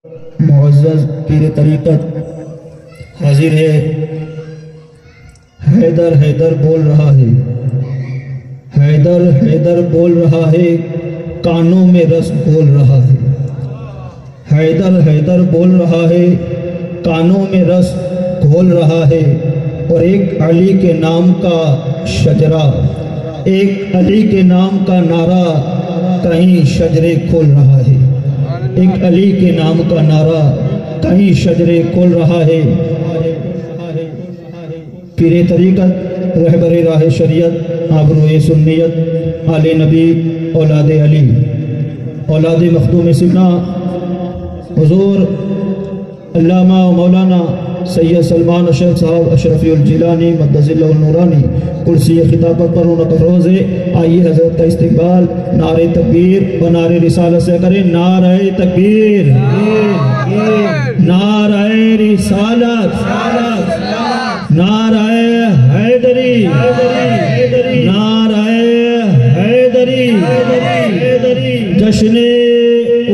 معزز پیر طریقت حاضر ہے۔ حیدر حیدر بول رہا ہے، حیدر حیدر بول رہا ہے، کانوں میں رس گھول رہا ہے۔ حیدر حیدر بول رہا ہے، کانوں میں رس گھول رہا ہے، اور ایک علی کے نام کا شجرہ، ایک علی کے نام کا نعرہ کہیں شجرے کھول رہا ہے۔ ایک علی کے نام کا نعرہ کہیں شجرے کھول رہا ہے۔ پیر طریقت، رہبر راہ شریعت، آبرو سنیت، آل نبی، اولاد علی، اولاد مخدوم سبنا، حضور علامہ مولانا سید سلمان اشرف صاحب اشرفی الجیلانی مقدس اللہ النورانی کرسی خطابت پر رونق افروز ہے۔ آئیے حضرت کا استقبال نعرہ تکبیر و نعرہ رسالت سے کریں۔ نعرہ تکبیر، نعرہ رسالت، نعرہ حیدری، نعرہ حیدری، جشن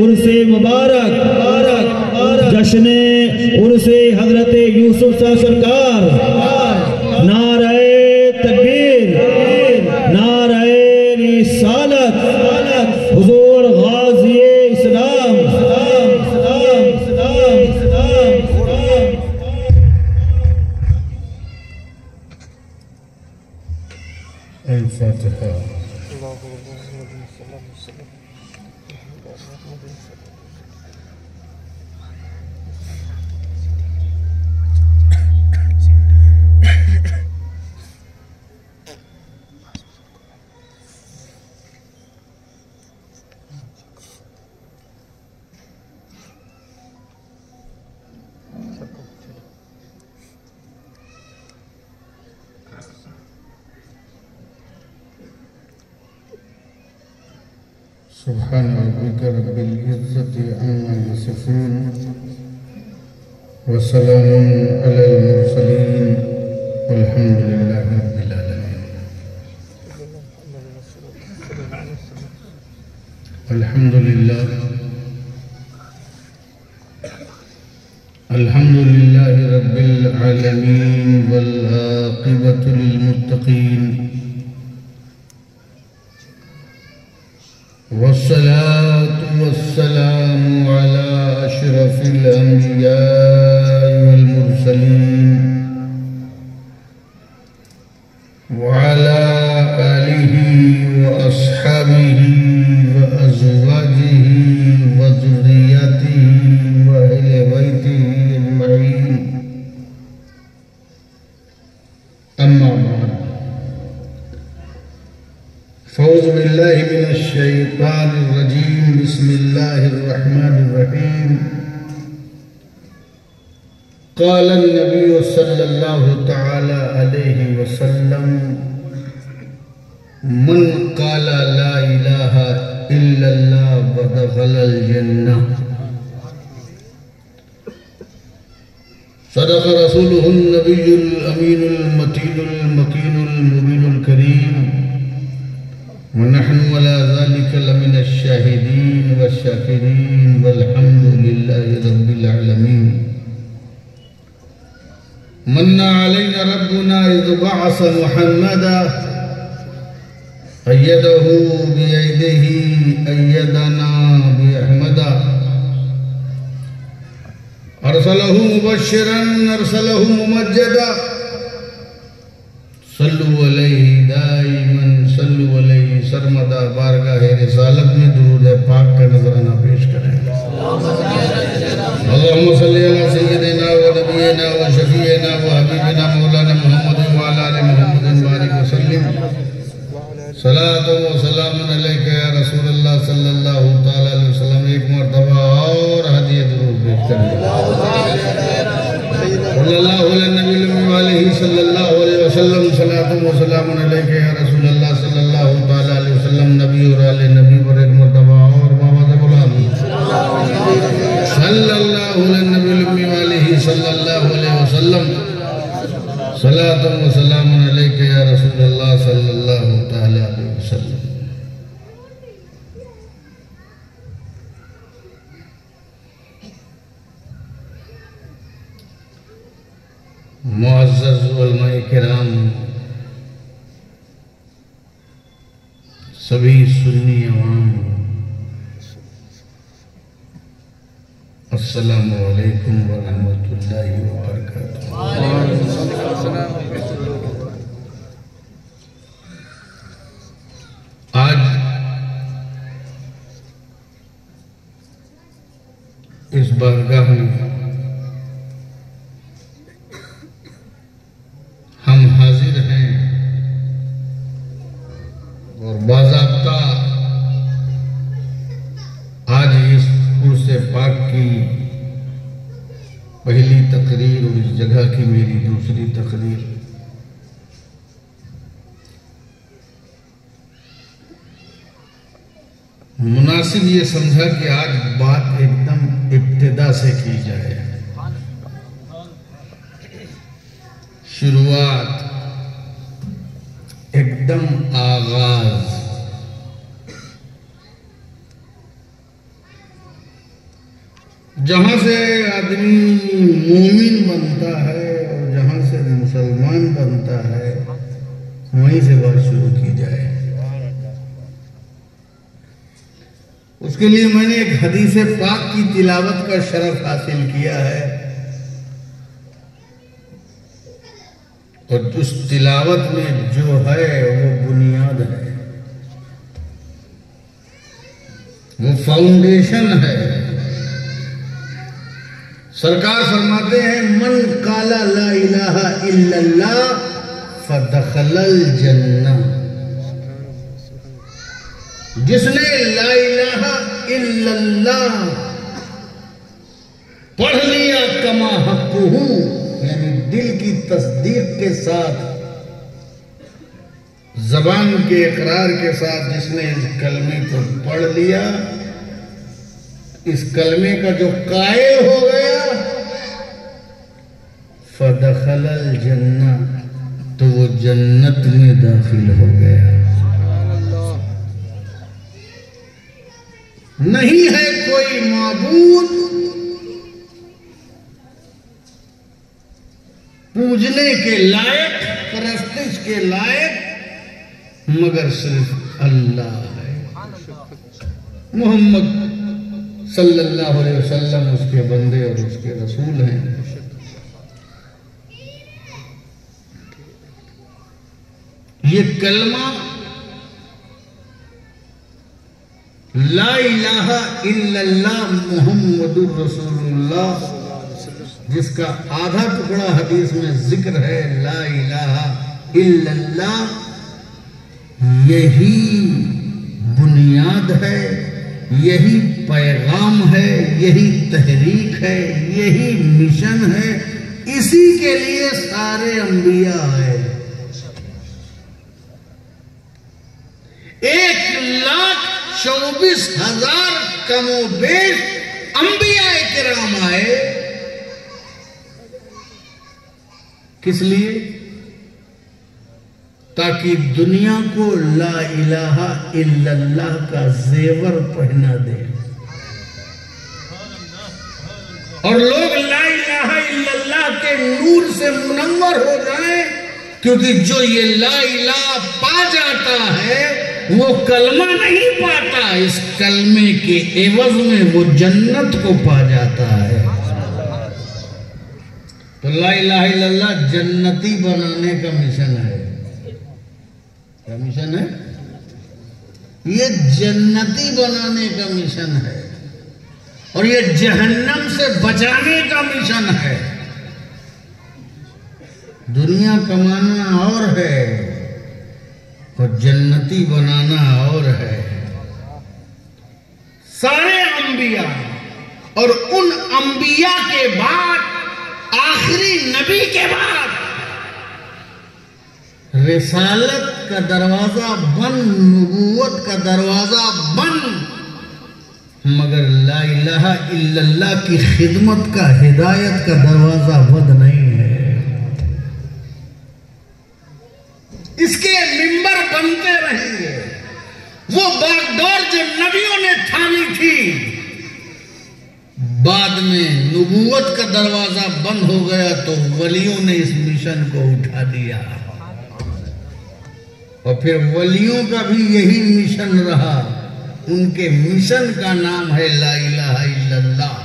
عرس مبارک، جشن عرس حضرت یوسف شاہ سرکار۔ نعرہ تکبیر، نعرہ رسالت، حضور غازی اسلام۔ الفاتحہ۔ سبحان ربك رب العزة عما يصفون وسلام على المرسلين والحمد لله رب العالمين۔ الحمد لله، الحمد لله رب العالمين والعاقبة للمتقين، والصلاة والسلام على أشرف الأنبياء والمرسلين وعلى آله وأصحابه وأزواجه وذرياته وأهل بيته أجمعين، أما بعد، فأعوذ بالله من الشيطان الرجيم، بسم الله الرحمن الرحيم۔ قال النبي صلى الله تعالى عليه وسلم: من قال لا إله إلا الله ودخل الجنة۔ صدق رسوله النبي الأمين المتين المكين المبين الكريم، ونحن على ذلك لمن الشاهدين والشاكرين، والحمد لله رب العالمين۔ من علينا ربنا إذ بعث محمدا، أيده بيده، أيدنا بأحمدا، أرسله مبشرا، أرسله ممجدا، صلو علیہ دائما، صلو علیہ سرمدا۔ بارگاہ رسالت میں درود پاک کا نظرانہ پیش کریں۔ اللہم صلی علی سیدنا و نبینا و شفیعنا و حبیبنا مولانا محمد وعلا آل محمد بارک وسلم۔ صلاۃ و سلام علیکہ یا رسول اللہ صلی اللہ تعالی علیہ وسلم۔ ایک مرتبہ اور ہدیہ درود پیش کریں۔ صلی اللہ علیہ نبی علیہ صلی اللہ علیہ وسلم۔ صلاۃ و سلام علیکہ یا رسول اللہ صلی اللہ تعالی علیہ وسلم۔ نبی اور آل نبی پر ایک مرتبہ اور بابا سے بلا دی۔ صلی اللہ علیہ نبی علیہ صلی اللہ علیہ وسلم۔ صلاۃ و سلام علیکہ یا رسول اللہ صلی اللہ تعالی علیہ وسلم۔ معزز علماء کرام، سبھی سنی عوام، السلام علیکم ورحمۃ اللہ وبرکاتہ۔ آج اس بارگاہ میں ہم حاضر ہیں اور باضابطہ آج اس عرس پاک کی پہلی تقریر اور اس جگہ کی میری دوسری تقریر، مناسب یہ سمجھا کہ آج بات ایک دم ابتدا سے کی جائے، شروعات، ایک دم آغاز۔ جہاں سے آدمی مومن بنتا ہے اور جہاں سے مسلمان بنتا ہے وہیں سے بات شروع کی جائے۔ اس کے لیے میں نے ایک حدیث پاک کی تلاوت کا شرف حاصل کیا ہے، اور اس تلاوت میں جو ہے وہ بنیاد ہے، وہ فاؤنڈیشن ہے۔ سرکار فرماتے ہیں من قال لا الہ الا اللہ فدخل الجنہ، جس نے لا الہ الا اللہ پڑھ لیا کما حقہ، یعنی دل کی تصدیق کے ساتھ، زبان کے اقرار کے ساتھ جس نے اس کلمے کو پڑھ لیا، اس کلمے کا جو قائل ہو گیا، فدخل الجنہ، تو وہ جنت میں داخل ہو گیا۔ نہیں ہے کوئی معبود پوجنے کے لائق، پرستش کے لائق، مگر صرف اللہ ہے۔ محمد صلی اللہ علیہ وسلم اس کے بندے اور اس کے رسول ہیں۔ یہ کلمہ لا الہ الا اللہ محمد الرسول اللہ، جس کا آدھا ٹکڑا حدیث میں ذکر ہے، لا الہ الا اللہ، یہی بنیاد ہے، یہی پیغام ہے، یہی تحریک ہے، یہی مشن ہے، اسی کے لیے سارے انبیاء آئے۔ 1,24,000 کم و بیش انبیاء کرام آئے، کس لیے؟ تاکہ دنیا کو لا الہ الا اللہ کا زیور پہنا دے، اور لوگ لا الہ الا اللہ کے نور سے منور ہو جائیں، کیونکہ جو یہ لا الہ پا جاتا ہے وہ کلمہ نہیں پاتا، اس کلمے کے عوض میں وہ جنت کو پا جاتا ہے۔ تو لا الہ الا اللہ جنتی بنانے کا مشن ہے۔ کیا مشن ہے؟ یہ جنتی بنانے کا مشن ہے، اور یہ جہنم سے بچانے کا مشن ہے۔ دنیا کمانا اور ہے اور جنتی بنانا اور ہے۔ سارے انبیاء اور ان انبیاء کے بعد آخری نبی کے بعد رسالت کا دروازہ بند، نبوت کا دروازہ بند، مگر لا الہ الا اللہ کی خدمت کا، ہدایت کا دروازہ بند نہیں ہے۔ اس کے منبر بنتے رہیں گے۔ وہ باغ ڈور جو نبیوں نے تھامی تھی، بعد میں نبوت کا دروازہ بند ہو گیا تو ولیوں نے اس مشن کو اٹھا لیا، اور پھر ولیوں کا بھی یہی مشن رہا۔ ان کے مشن کا نام ہے لا الہ الا اللہ۔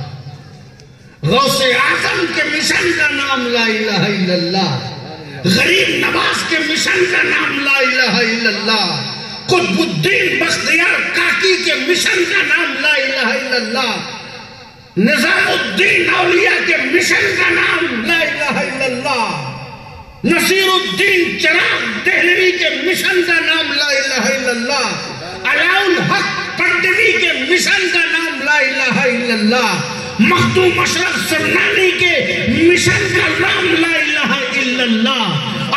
غوث اعظم کے مشن کا نام لا الہ الا اللہ، غریب نواز کے مشن کا نام لا الہ الا اللہ، قطب الدین بختیار کاکی کے مشن کا نام لا الہ الا اللہ، نظام الدین اولیاء کے مشن کا نام لا الہ الا اللہ، نصیر الدین چراغ دہلوی کے مشن کا نام لا الہ الا اللہ، علاء الحق پردوی کے مشن کا نام لا الہ الا اللہ، مخدوم اشرف سمنانی کے مشن کا نام لا الہ الا اللہ،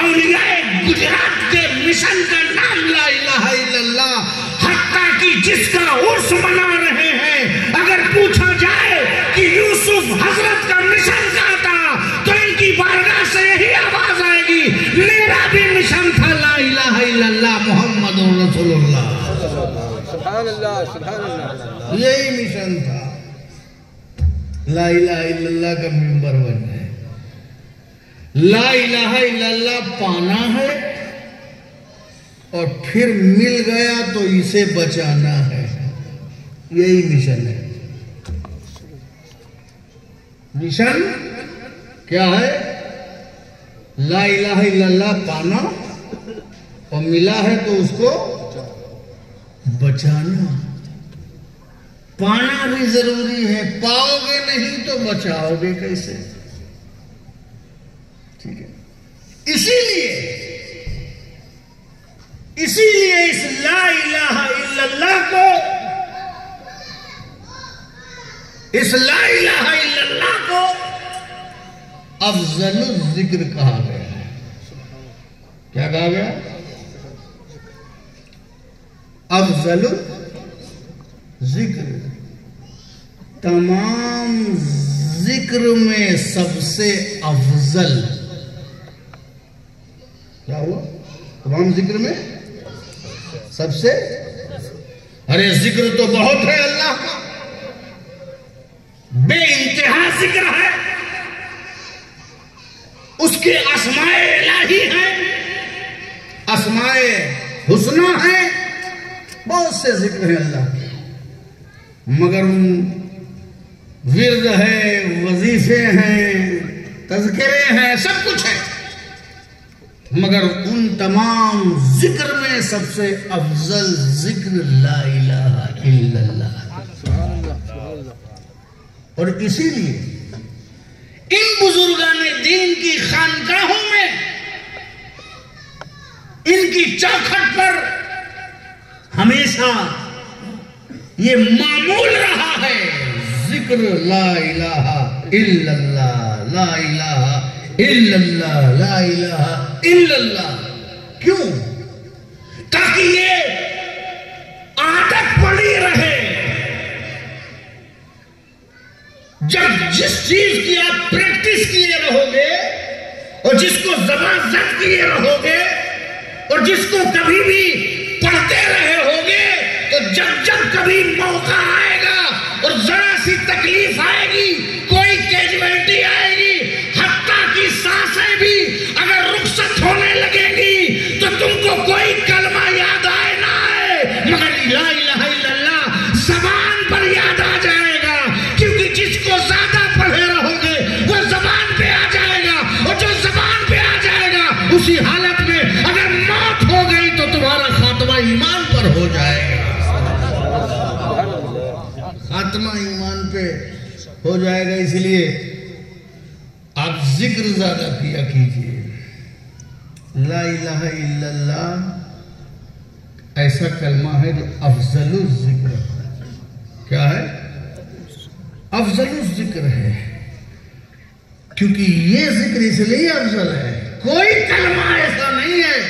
اولیاء گجرات کے مشن کا نام لا الہ الا اللہ، حتیٰ کہ جس کا عرس منا رہے ہیں اگر پوچھا جائے کہ یوسف حضرت کا مشن کیا تھا تو ان کی بارگاہ سے یہی آواز آئے گی، میرا بھی مشن تھا لا الہ الا اللہ محمد رسول اللہ، سبحان اللہ سبحان اللہ، یہی مشن تھا، لا الہ الا اللہ کا ممبر بننا ہے، لا الہ الا اللہ پانا ہے، اور پھر مل گیا تو اسے بچانا ہے، یہی مشن ہے۔ مشن کیا ہے؟ لا الہ الا اللہ پانا، اور ملا ہے تو اس کو بچانا۔ پانا بھی ضروری ہے، پاؤ گے نہیں تو بچاؤ گے کیسے؟ ٹھیک ہے، اسی لیے اس لا الہ الا اللہ کو، اس لا الہ الا اللہ کو افضل الذکر کہا گیا ہے۔ کیا کہا گیا؟ افضل ذکر، تمام ذکر میں سب سے افضل۔ کیا ہوا؟ تمام ذکر میں سب سے، ارے ذکر تو بہت ہے اللہ کا، بے انتہا ذکر ہے، اس کے اسماء الہی ہیں، اسماء حسنہ ہیں، بہت سے ذکر ہیں اللہ کے، مگر ورد ہے، وظیفے ہیں، تذکرے ہیں، سب کچھ ہے، مگر ان تمام ذکر میں سب سے افضل ذکر لا الہ الا اللہ۔ اور اسی لیے ان بزرگان دین کی خانقاہوں میں، ان کی چوکھٹ پر ہمیشہ یہ معمول رہا ہے ذکر لا الہ الا اللہ، لا الہ الا اللہ، لا الہ الا اللہ۔ کیوں؟ تاکہ یہ عادت پڑی رہے، جب جس چیز کی آپ پریکٹس کیے رہو گے اور جس کو زبان زد کیے رہو گے اور جس کو کبھی بھی پڑھتے رہے ہوگے، تو جب کبھی موقع آئے گا اور ذرا سی تکلیف آئے گی، کوئی کیجویلٹی آئے گی، حتیٰ کی سانسیں بھی اگر رخصت ہونے لگیں گی تو تم کو کوئی کلمہ یاد آئے نہ آئے، مگر لا الہ الا اللہ زبان پر یاد آ جائے گا، کیونکہ جس کو زیادہ پڑھے رہو گے وہ زبان پہ آ جائے گا، اور جو زبان پہ آ جائے گا اسی حالت میں اگر موت ہو گئی تو تمہارا خاتمہ ایمان پر ہو جائے گا، خاتمہ ایمان پہ ہو جائے گا۔ اس لیے آپ ذکر زیادہ کیا کیجئے۔ لا الہ الا اللہ ایسا کلمہ ہے جو افضل الذکر ہے۔ کیا ہے؟ افضل الذکر ہے، کیونکہ یہ ذکر اس لیے افضل ہے، کوئی کلمہ ایسا نہیں ہے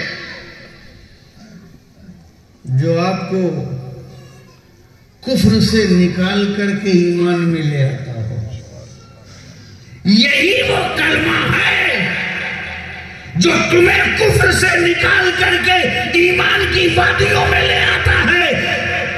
جو آپ کو کفر سے نکال کر کے ایمان میں لے آتا ہو۔ یہی وہ کلمہ ہے جو تمہیں کفر سے نکال کر کے ایمان کی وادیوں میں لے آتا ہے،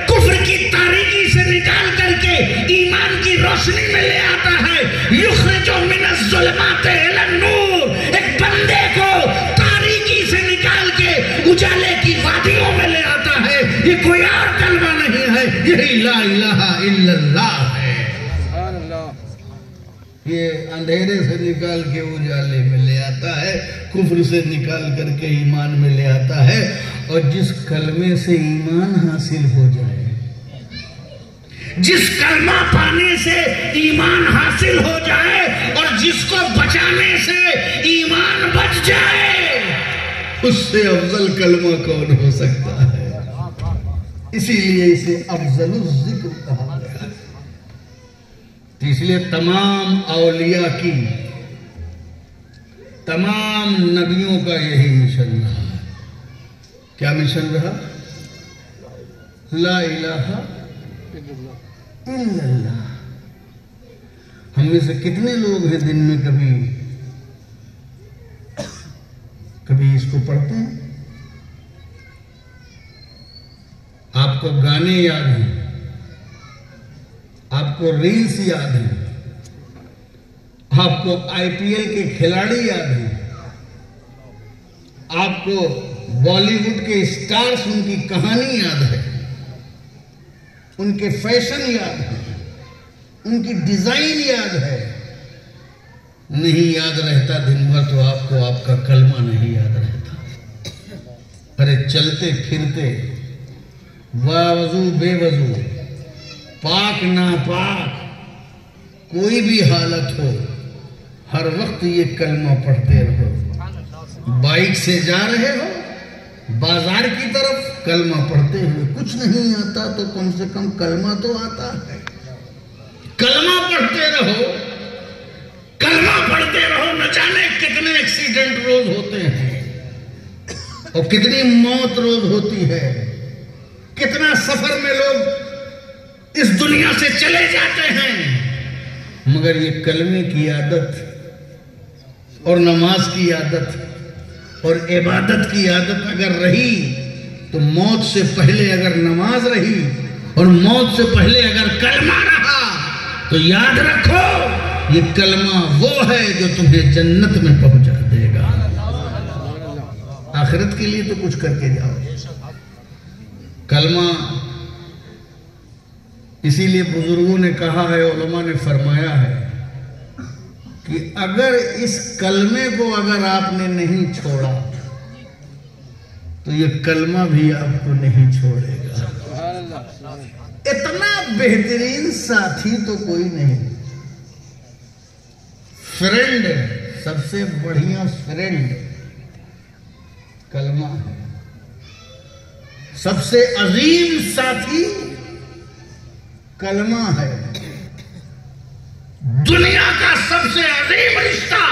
کفر کی تاریکی سے نکال کر کے ایمان کی روشنی میں لے آتا ہے. یخرج من الظلمات الی النور، ایک بندے کو تاریکی سے نکال کے اجالے کی وادیوں میں لے آتا ہے. یہ کوئی اور کلمہ نہیں ہے، یہی لا الہ الا اللہ ہے. سبحان اللہ. یہ اندھیرے سے نکال کے اجالے میں لے آتا ہے، کفر سے نکال کر کے ایمان میں لے آتا ہے. اور جس کلمے سے ایمان حاصل ہو جائے، جس کلمہ پانے سے ایمان حاصل ہو جائے اور جس کو بچانے سے ایمان بچ جائے، اس سے افضل کلمہ کون ہو سکتا ہے؟ اسی لیے اسے افضل الذکر کہا گیا. اس لیے تمام اولیاء کی، تمام نبیوں کا یہی مشن رہا. کیا مشن رہا؟ لا الہ الا اللہ. ہم میں سے کتنے لوگ ہیں دن میں کبھی اس کو پڑھتے ہیں؟ آپ کو گانے یاد ہیں، آپ کو ریلز یاد ہیں، آپ کو IPL کے کھلاڑی یاد ہیں، آپ کو بالی ووڈ کے اسٹارز ان کی کہانی یاد ہے، ان کے فیشن یاد ہے، ان کی ڈیزائن یاد ہے. نہیں یاد رہتا دن بھر تو آپ کو آپ کا کلمہ نہیں یاد رہتا. ارے چلتے پھرتے وضو بے وضو، پاک ناپاک، کوئی بھی حالت ہو، ہر وقت یہ کلمہ پڑھتے رہو. بائک سے جا رہے ہو بازار کی طرف، کلمہ پڑھتے ہوئے کچھ نہیں آتا تو کم سے کم کلمہ تو آتا ہے. کلمہ پڑھتے رہو، کلمہ پڑھتے رہو. نہ جانے کتنے ایکسیڈنٹ روز ہوتے ہیں اور کتنی موت روز ہوتی ہے، کتنا سفر میں لوگ اس دنیا سے چلے جاتے ہیں. مگر یہ کلمے کی عادت اور نماز کی عادت اور عبادت کی عادت اگر رہی تو موت سے پہلے اگر نماز رہی اور موت سے پہلے اگر کلمہ رہا تو یاد رکھو یہ کلمہ وہ ہے جو تمہیں جنت میں پہنچا دے گا. آخرت کے لیے تو کچھ کر کے جاؤ. کلمہ اسی لیے بزرگوں نے کہا ہے، علماء نے فرمایا ہے کہ اگر اس کلمے کو اگر آپ نے نہیں چھوڑا تو یہ کلمہ بھی آپ کو نہیں چھوڑے گا. اتنا بہترین ساتھی تو کوئی نہیں. فرینڈ، سب سے بڑھیا فرینڈ کلمہ ہے. سب سے عظیم ساتھی کلمہ ہے. دنیا کا سب سے عظیم رشتہ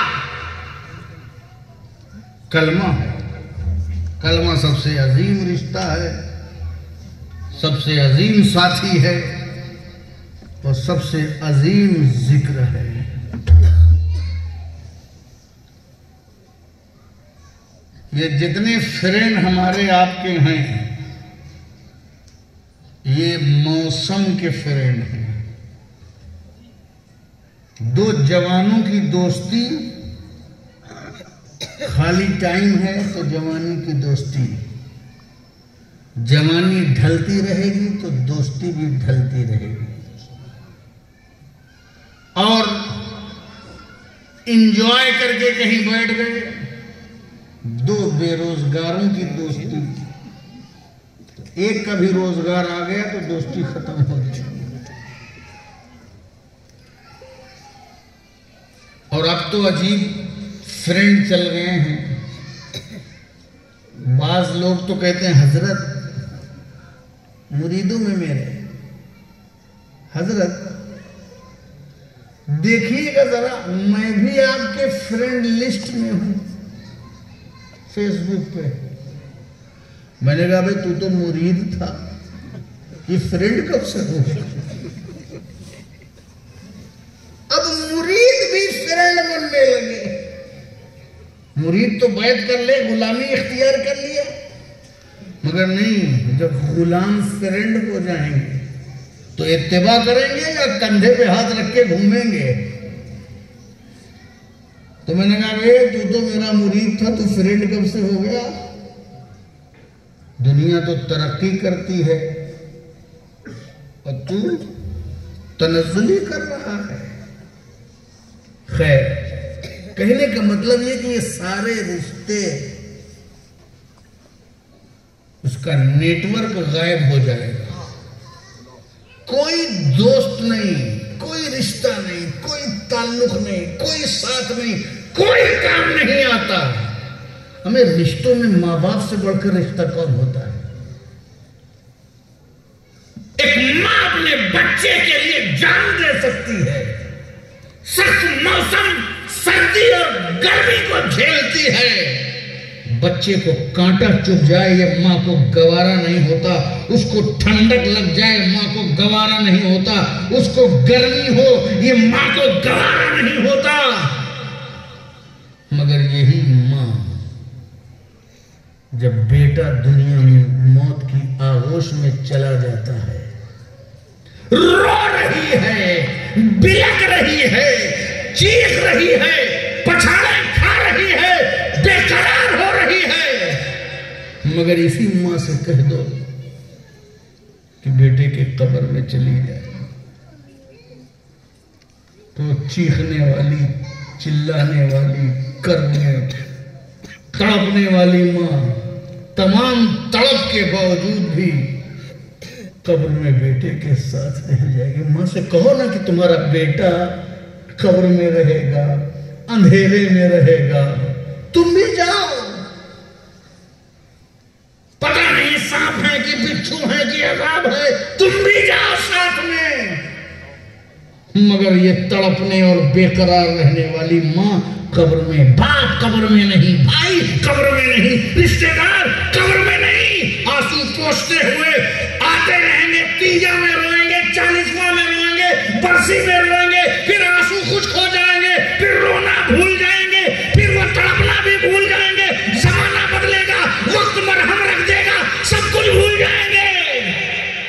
کلمہ ہے. کلمہ سب سے عظیم رشتہ ہے، سب سے عظیم ساتھی ہے اور سب سے عظیم ذکر ہے. یہ جتنے فرینڈ ہمارے آپ کے ہیں یہ موسم کے فرینڈ ہیں. دو جوانوں کی دوستی، خالی ٹائم ہے تو جوانی کی دوستی، جوانی ڈھلتی رہے گی تو دوستی بھی ڈھلتی رہے گی. اور انجوائے کر کے کہیں بیٹھ گئے، دو بے روزگاروں کی دوستی، ایک کا بھی روزگار آ گیا تو دوستی ختم ہو گئی. اور اب تو عجیب فرینڈ چل گئے ہیں. بعض لوگ تو کہتے ہیں حضرت مریدوں میں میرے، حضرت دیکھیے گا ذرا میں بھی آپ کے فرینڈ لسٹ میں ہوں فیس بک پہ. میں نے کہا بھائی تو مرید تھا، یہ فرینڈ کب سے ہو؟ اب مرید بھی فرینڈ بننے لگے. مرید تو بیعت کر لے، غلامی اختیار کر لیا، مگر نہیں، جب غلام فرینڈ ہو جائیں گے تو اتباع کریں گے یا کندھے پہ ہاتھ رکھ کے گھومیں گے؟ تو میں نے کہا تو تو میرا مرید تھا، تو فرینڈ کب سے ہو گیا؟ دنیا تو ترقی کرتی ہے اور تو تنزلی کر رہا ہے۔ خیر، کہنے کا مطلب یہ کہ یہ سارے رشتے، اس کا نیٹ ورک غائب ہو جائے گا۔ کوئی دوست نہیں، کوئی رشتہ نہیں، کوئی تعلق نہیں، کوئی ساتھ نہیں، کوئی کام نہیں آتا۔ ہمیں رشتوں میں ماں باپ سے بڑھ کر رشتہ کون ہوتا ہے؟ ایک ماں اپنے بچے کے لیے جان دے سکتی ہے، سخت موسم سردی اور گرمی کو جھیلتی ہے۔ بچے کو کانٹا چبھ جائے یہ ماں کو گوارا نہیں ہوتا، اس کو ٹھنڈک لگ جائے ماں کو گوارا نہیں ہوتا، اس کو گرمی ہو یہ ماں کو گوارا نہیں ہوتا۔ مگر یہی ماں جب بیٹا دنیا میں موت کی آغوش میں چلا جاتا ہے، رو رہی ہے، بلک رہی ہے، چیخ رہی ہے، پچھاڑے کھا رہی ہے، بے قرار ہو رہی ہے، مگر اسی ماں سے کہہ دو کہ بیٹے کے قبر میں چلی جائے تو چیخنے والی، چلانے والی، کرنے، تڑپنے والی ماں تمام تڑپ کے باوجود بھی قبر میں بیٹے کے ساتھ رہ جائے گی۔ ماں سے کہو نا کہ تمہارا بیٹا قبر میں رہے گا، اندھیرے میں رہے گا، تم بھی جاؤ، پتہ نہیں سانپ ہے کہ بچھو ہے کہ عذاب ہے، تم بھی جاؤ ساتھ میں۔ مگر یہ تڑپنے اور بے قرار رہنے والی ماں قبر میں، باپ قبر میں نہیں، بھائی قبر میں نہیں، رشتہ دار قبر میں نہیں، آنسو پوچھتے ہوئے آتے رہیں گے، تیجا میں روئیں گے، 40واں میں روئیں گے، برسی میں روئیں گے، پھر آنسو خشک ہو جائیں گے، پھر رونا بھول جائیں گے، پھر وہ تڑپنا بھی بھول جائیں گے، زمانہ بدلے گا، وقت مرہم رکھ دے گا، سب کچھ بھول جائیں گے۔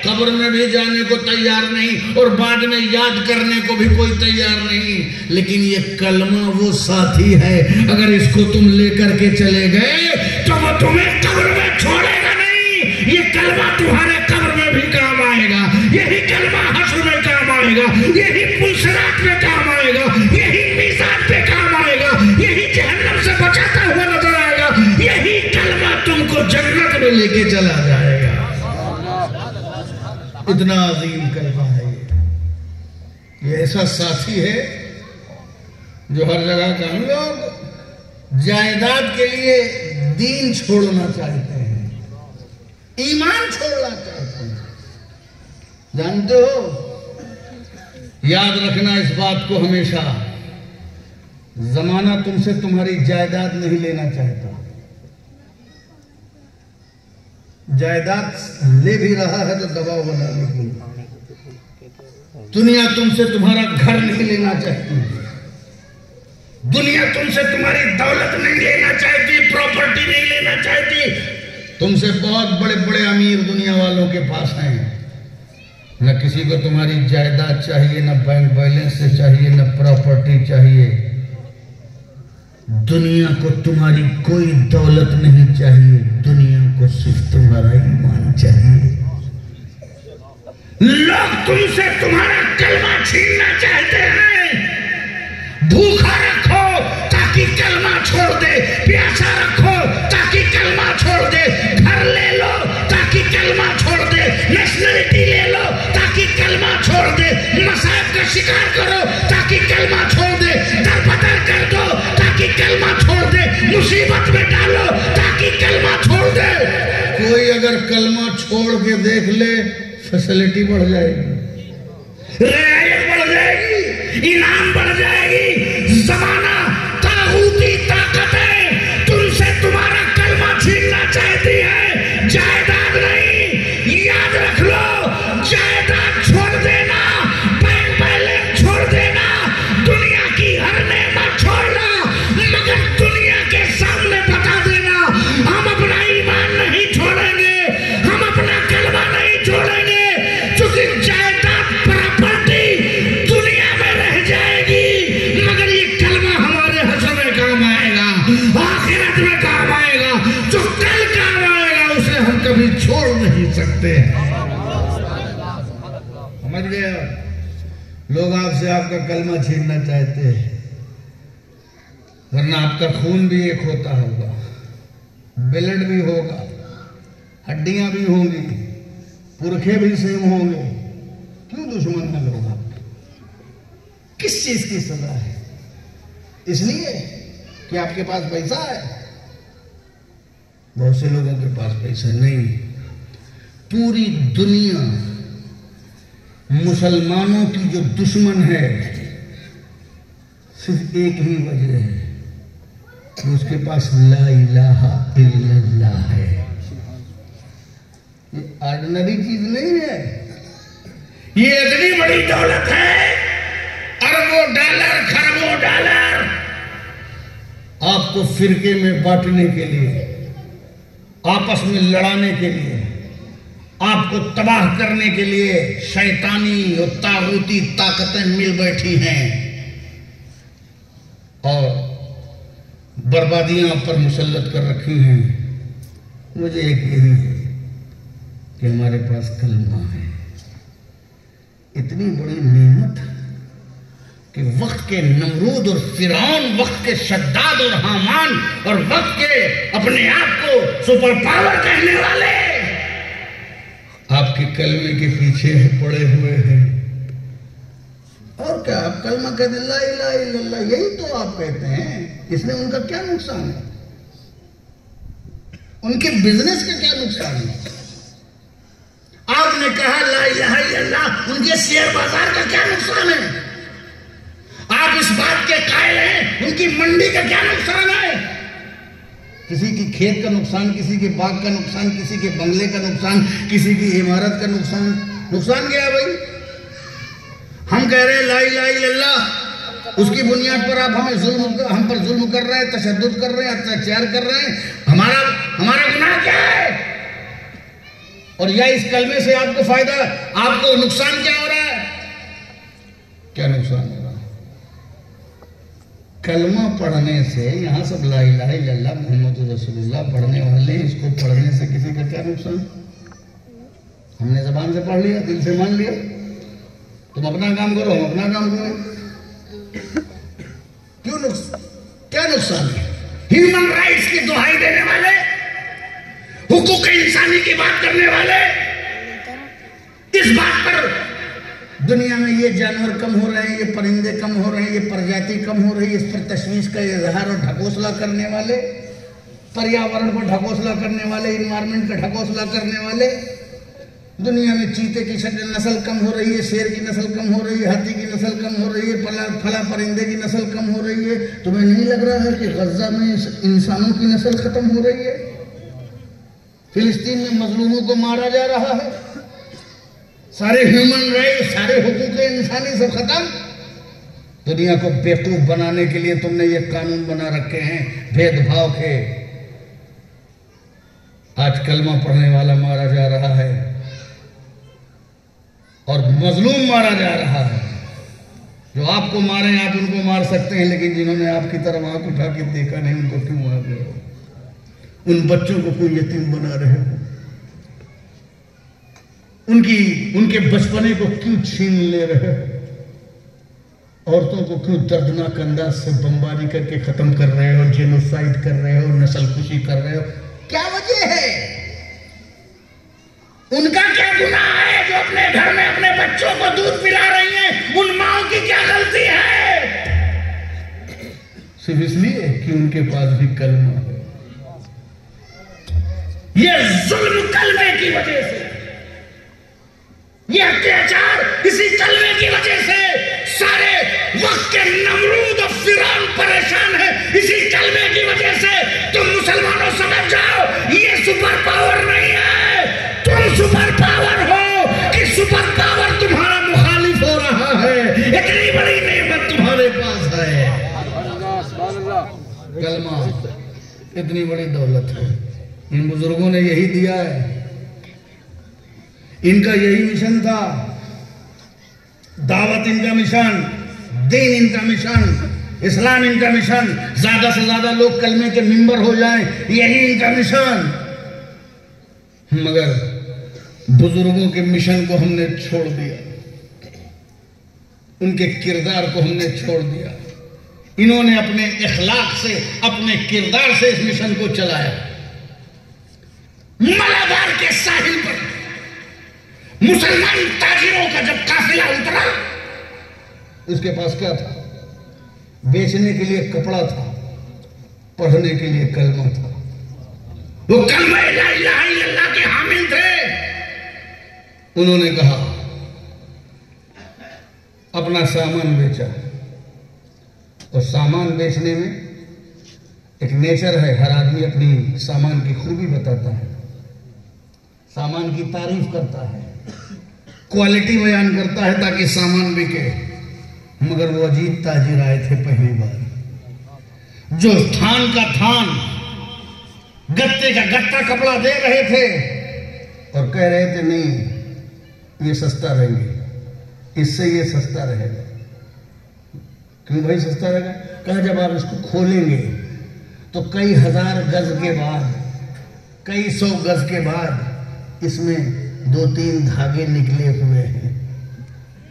قبر میں بھی جانے کو تیار نہیں اور بعد میں یاد کرنے کو بھی کوئی تیار نہیں، لیکن یہ کلمہ وہ ساتھی ہے، اگر اس کو تم لے کر کے چلے گئے تو وہ تمہیں قبر میں چھوڑے گا نہیں، یہ کلمہ تمہارے قبر میں بھی کام آئے گا، یہی کلمہ حشر میں کام آئے گا، یہی پلسرات میں کام آئے گا، یہی میزان پہ کام آئے گا، یہی جہنم سے بچاتا ہوا نظر آئے گا، یہی کلمہ تم کو جنت میں لے کے چلا جائے گا۔ اتنا عظیم کلمہ ہے یہ ایسا ساتھی ہے جو ہر جگہ کا، ہم لوگ جائیداد کے لیے دین چھوڑنا چاہتے ہیں، ایمان چھوڑنا چاہتے ہیں، جانتے ہو؟ یاد رکھنا اس بات کو ہمیشہ، زمانہ تم سے تمہاری جائیداد نہیں لینا چاہتا، جائیداد لے بھی رہا ہے تو دباؤ بنانے کے لیے، دنیا تم سے تمہارا گھر نہیں لینا چاہتی، دنیا تم سے تمہاری دولت نہیں لینا چاہتی، پراپرٹی نہیں لینا چاہتی، تم سے بہت بڑے بڑے امیر دنیا والوں کے پاس ہیں، نہ کسی کو تمہاری جائیداد چاہیے، نہ بینک بیلنس سے چاہیے، نہ پراپرٹی چاہیے، دنیا کو تمہاری کوئی دولت نہیں چاہیے، دنیا کو صرف تمہارا ایمان چاہیے۔ لوگ تم سے تمہارا کلمہ چھیننا چاہتے ہیں، بھوکا رکھو تاکہ کلمہ چھوڑ دے، پیاسا رکھو تاکہ کلمہ چھوڑ دے، گھر لے لو تاکہ کلمہ چھوڑ دے، نیشنلٹی لے لو تاکہ کلمہ چھوڑ دے، مصائب کا شکار کرو تاکہ کلمہ چھوڑ دے، در بدر کر دو تاکہ کلمہ چھوڑ دے، مصیبت میں ڈالو تاکہ کلمہ چھوڑ دے۔ کوئی اگر کلمہ چھوڑ کے دیکھ لے، فیسلٹی بڑھ جائے گی، رعایت بڑھ جائے گی، انعام بڑھ جائے گی، زمانہ طاغوتی طاقتیں تم سے تمہارا کلمہ چھیننا چاہتی ہے، جائیداد نہیں۔ یاد رکھ لو، جائیداد چھوڑ دینا، بینک بیلنس چھوڑ دینا، دنیا کی ہر نعمت چھوڑنا، مگر دنیا کے سامنے بتا دینا ہم اپنا ایمان نہیں چھوڑیں گے، ہم اپنا کلمہ نہیں چھوڑیں گے، چونکہ جائیداد لوگ آپ سے آپ کا کلمہ چھیننا چاہتے ہیں، ورنہ آپ کا خون بھی ایک ہوتا ہوگا، بلڈ بھی ہوگا، ہڈیاں بھی ہوں گی، پرکھے بھی سیم ہوں گے، کیوں دشمن ہیں لوگ آپ کے؟ کس چیز کی سزا ہے؟ اس لیے کہ آپ کے پاس پیسہ ہے؟ بہت سے لوگوں کے پاس پیسہ نہیں۔ پوری دنیا مسلمانوں کی جو دشمن ہے صرف ایک ہی وجہ ہے کہ اس کے پاس لا الہ الا اللہ ہے۔ یہ آرڈنری چیز نہیں ہے، یہ اتنی بڑی دولت ہے، اربوں ڈالر، خربوں ڈالر، آپ کو فرقے میں بانٹنے کے لیے، آپس میں لڑانے کے لیے، آپ کو تباہ کرنے کے لیے شیطانی اور طاغوتی طاقتیں مل بیٹھی ہیں اور بربادیاں پر مسلط کر رکھی ہیں۔ مجھے ایک یہی ہے کہ ہمارے پاس کلمہ ہے، اتنی بڑی نعمت کہ وقت کے نمرود اور فرعون، وقت کے شداد اور حامان، اور وقت کے اپنے آپ کو سپر پاور کہنے والے آپ کے کلمے کے پیچھے پڑے ہوئے ہیں۔ اور کیا آپ کلمہ کہتے ہیں، لا الہ الا اللہ، یہی تو آپ کہتے ہیں، اس میں ان کا کیا نقصان ہے؟ ان کے بزنس کا کیا نقصان ہے؟ آپ نے کہا لا الہ الا اللہ، ان کے شیئر بازار کا کیا نقصان ہے؟ آپ اس بات کے قائل ہیں ان کی منڈی کا کیا نقصان ہے؟ کسی کی کھیت کا نقصان، کسی کے باغ کا نقصان، کسی کے بنگلے کا نقصان، کسی کی عمارت کا نقصان۔ نقصان کیا ہے بھائی؟ ہم کہہ رہے ہیں لا الہ الا اللہ، اس کی بنیاد پر آپ ہم پر ظلم کر رہے ہیں، تشدد کر رہے ہیں، اتیاچار کر رہے ہیں، ہمارا گناہ کیا ہے؟ اور یا اس کلمے سے آپ کو فائدہ، آپ کو نقصان کیا ہو رہا ہے؟ کیا نقصان ہو رہا ہے؟ کلمہ پڑھنے سے، یہاں سب لا الہ الا اللہ محمد رسول اللہ پڑھنے والے، اس کو پڑھنے سے کسی کا کیا نقصان؟ ہم نے زبان سے پڑھ لیا، دل سے مان لیا، تم اپنا کام کرو، ہم اپنا کام کرو، کیوں نقصان؟ کیا نقصان ہے؟ ہیومن رائٹس کی دہائی دینے والے، حقوق انسانی کی بات کرنے والے، اس بات پر دنیا میں یہ جانور کم ہو رہے ہیں، یہ پرندے کم ہو رہے ہیں، یہ پرجاتی کم ہو رہی ہے، اس پر تشویش کا اظہار اور ڈھکوسلہ کرنے والے، پریاورن کو ڈھکوسلہ کرنے والے، انوائرمنٹ کا ڈھکوسلہ کرنے والے، دنیا میں چیتے کی نسل کم ہو رہی ہے، شیر کی نسل کم ہو رہی ہے، ہاتھی کی نسل کم ہو رہی ہے، پھلا پرندے کی نسل کم ہو رہی ہے، تمہیں نہیں لگ رہا ہے کہ غزہ میں انسانوں کی نسل ختم ہو رہی ہے؟ فلسطین میں مظلوموں کو مارا جا رہا ہے، سارے ہیومن رائٹ، سارے حقوق انسانی سب ختم۔ دنیا کو بیوقوف بنانے کے لیے تم نے یہ قانون بنا رکھے ہیں بھید بھاؤ کے۔ آج کلمہ پڑھنے والا مارا جا رہا ہے اور مظلوم مارا جا رہا ہے۔ جو آپ کو مارے آپ ان کو مار سکتے ہیں، لیکن جنہوں نے آپ کی طرف آنکھ اٹھا کے دیکھا نہیں، ان کو کیوں مار رہے ہو؟ ان بچوں کو کوئی یتیم بنا رہے ہو؟ ان کے بچپنے کو کیوں چھین لے رہے ہو؟ عورتوں کو کیوں دردناک انداز سے بمباری کر کے ختم کر رہے ہو، جینوسائیڈ کر رہے ہو، نسل کشی کر رہے ہو؟ کیا وجہ ہے؟ ان کا کیا گناہ ہے جو اپنے گھر میں اپنے بچوں کو دودھ پلا رہی ہیں؟ ان ماؤں کی کیا غلطی ہے؟ صرف اس لیے کہ ان کے پاس بھی کلمہ ہے۔ یہ ظلم کلمے کی وجہ سے، یہ اتیاچار اسی کلمے کی وجہ سے، سارے وقت کے نمرود اور فرعون پریشان ہے اسی کلمے کی وجہ سے۔ تم مسلمانوں سمجھ جاؤ یہ سپر پاور نہیں ہے، تم سپر پاور ہو کہ سپر پاور تمہارا مخالف ہو رہا ہے۔ اتنی بڑی نعمت تمہارے پاس ہے، کلمہ اتنی بڑی دولت ہے۔ ان بزرگوں نے یہی دیا ہے، ان کا یہی مشن تھا، دعوت ان کا مشن، دین ان کا مشن، اسلام ان کا مشن، زیادہ سے زیادہ لوگ کلمے کے ممبر ہو جائیں، یہی ان کا مشن۔ مگر بزرگوں کے مشن کو ہم نے چھوڑ دیا، ان کے کردار کو ہم نے چھوڑ دیا. انہوں نے اپنے اخلاق سے، اپنے کردار سے اس مشن کو چلایا. ملابار کے ساحل پر مسلمان تاجروں کا جب قافلہ اترا، اس کے پاس کیا تھا؟ بیچنے کے لیے کپڑا تھا، پڑھنے کے لیے کلمہ تھا. وہ کلمہ لا الہ الا اللہ کے حامل تھے. انہوں نے کہا اپنا سامان بیچا. اور سامان بیچنے میں ایک نیچر ہے، ہر آدمی اپنی سامان کی خوبی بتاتا ہے، سامان کی تعریف کرتا ہے، کوالٹی بیان کرتا ہے تاکہ سامان بکے. مگر وہ عجیب تاجر آئے تھے پہلی بار، جو تھان کا تھان، گتے کا گتا کپڑا دے رہے تھے اور کہہ رہے تھے نہیں یہ سستا رہیں گے، اس سے یہ سستا رہے گا. کیوں بھائی سستا رہے گا؟ کہا جب آپ اس کو کھولیں گے تو کئی ہزار گز کے بعد، کئی سو گز کے بعد اس میں 2-3 دھاگے نکلے ہوئے ہیں،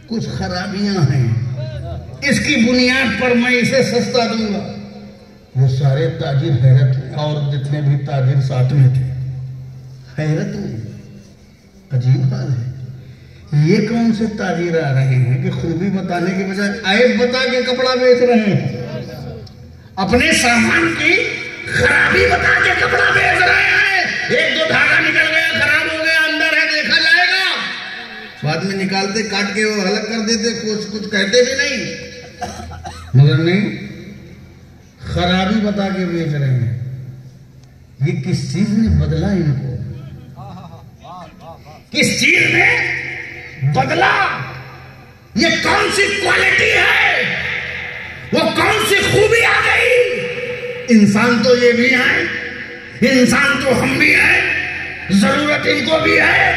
کچھ خرابیاں ہیں، اس کی بنیاد پر میں اسے سستا دوں گا. وہ سارے تاجر حیرت میں، اور جتنے بھی تاجر ساتھ میں تھے حیرت میں. عجیب حال ہے، یہ کون سے تاجر آ رہے ہیں کہ خوبی بتانے کے بجائے عیب بتا کے کپڑا بیچ رہے ہیں، اپنے سامان کی خرابی بتا کے کپڑا بیچ رہے ہیں. 1-2 دھاگا نکل گیا، خراب ہو گیا، اندر ہے دیکھا جائے گا. بعد میں نکالتے، کاٹ کے وہ الگ کر دیتے، کچھ کہتے بھی نہیں. مگر نہیں، خرابی بتا کے بیچ رہے ہیں. یہ کس چیز نے بدلا ان کو؟ کس چیز نے بدلا؟ یہ کون سی کوالٹی ہے؟ وہ کون سی خوبی آ گئی؟ انسان تو یہ بھی ہے، انسان تو ہم بھی ہیں، ضرورت ان کو بھی ہے،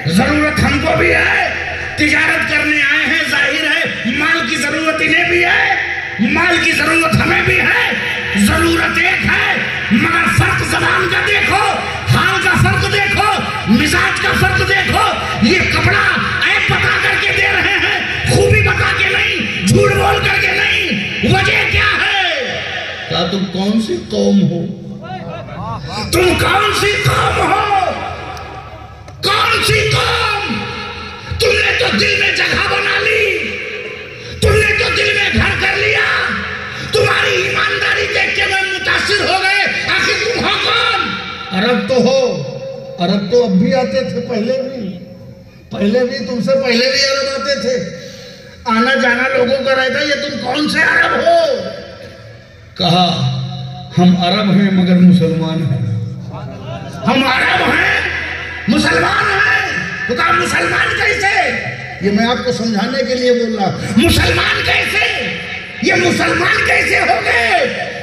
ضرورت ہم کو بھی ہے. تجارت کرنے آئے ہیں، ظاہر ہے مال کی ضرورت انہیں بھی ہے، مال کی ضرورت ہمیں بھی ہے. ضرورت ایک ہے مگر فرق زبان کا دیکھو، حال کا فرق دیکھو، مزاج کا فرق دیکھو. یہ کپڑا عیب بتا کر کے دے رہے ہیں، خوبی بتا کے نہیں، جھوٹ بول کر کے نہیں. وجہ کیا ہے؟ کہا تم کون سی قوم ہو؟ تم کون سی قوم ہو؟ کون سی قوم؟ تم نے تو دل میں جگہ بنا لی، تم نے تو دل میں گھر کر لیا. تمہاری ایمانداری دیکھ کے میں متاثر ہو گئے. آخر تم ہو کون؟ عرب تو ہو، عرب تو اب بھی آتے تھے، پہلے بھی تم سے پہلے بھی عرب آتے تھے. آنا جانا لوگوں کا رہتا. یہ تم کون سے عرب ہو؟ کہا ہم عرب ہیں مگر مسلمان ہیں. ہم عرب ہیں، مسلمان ہیں. تو کہا مسلمان کیسے؟ یہ میں آپ کو سمجھانے کے لیے بول رہا ہوں. مسلمان کیسے؟ یہ مسلمان کیسے ہو گئے؟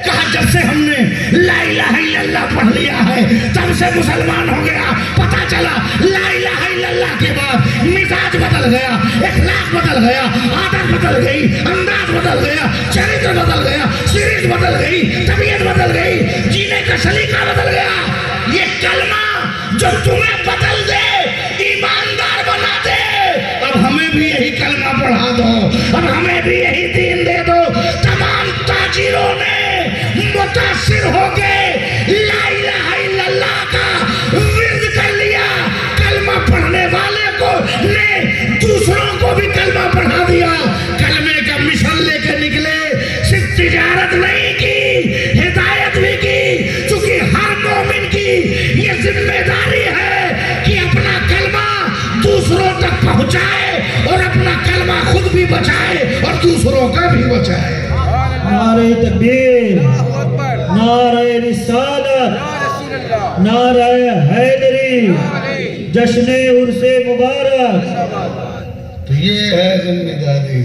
کہا جب سے ہم نے لا الہ الا اللہ پڑھ لیا ہے تب سے مسلمان ہو گیا. پتا چلا لا الہ الا اللہ کے بعد مزاج بدل گیا، اخلاق بدل گیا، عادت بدل گئی، انداز بدل گیا، چریتر بدل گیا، سیرت بدل گئی، طبیعت بدل گئی، جینے کا سلیقہ بدل گیا. یہ کلمہ جو تمہیں بدل دے، ایماندار بنا دے. اب ہمیں بھی یہی کلمہ پڑھا دو، اب ہمیں بھی یہی دین دے دو. تمام تاجروں نے متاثر ہو گئے، لا الہ الا اللہ کا ورد کر لیا. کلمہ پڑھنے والے کو نے دوسروں کو بھی کلمہ پڑھا دیا. کلمے کا مشن لے کے نکلے. صرف تجارت نہیں کی، ہدایت بھی کی. چونکہ ہر مومن کی یہ ذمہ داری ہے کہ اپنا کلمہ دوسروں تک پہنچائے اور اپنا کلمہ خود بھی بچائے اور دوسروں کا بھی بچائے. نعرہ تکبیر، نعرہ رسالت، نعرہ حیدری، جشن عرس مبارک. تو یہ ہے ذمہ داری.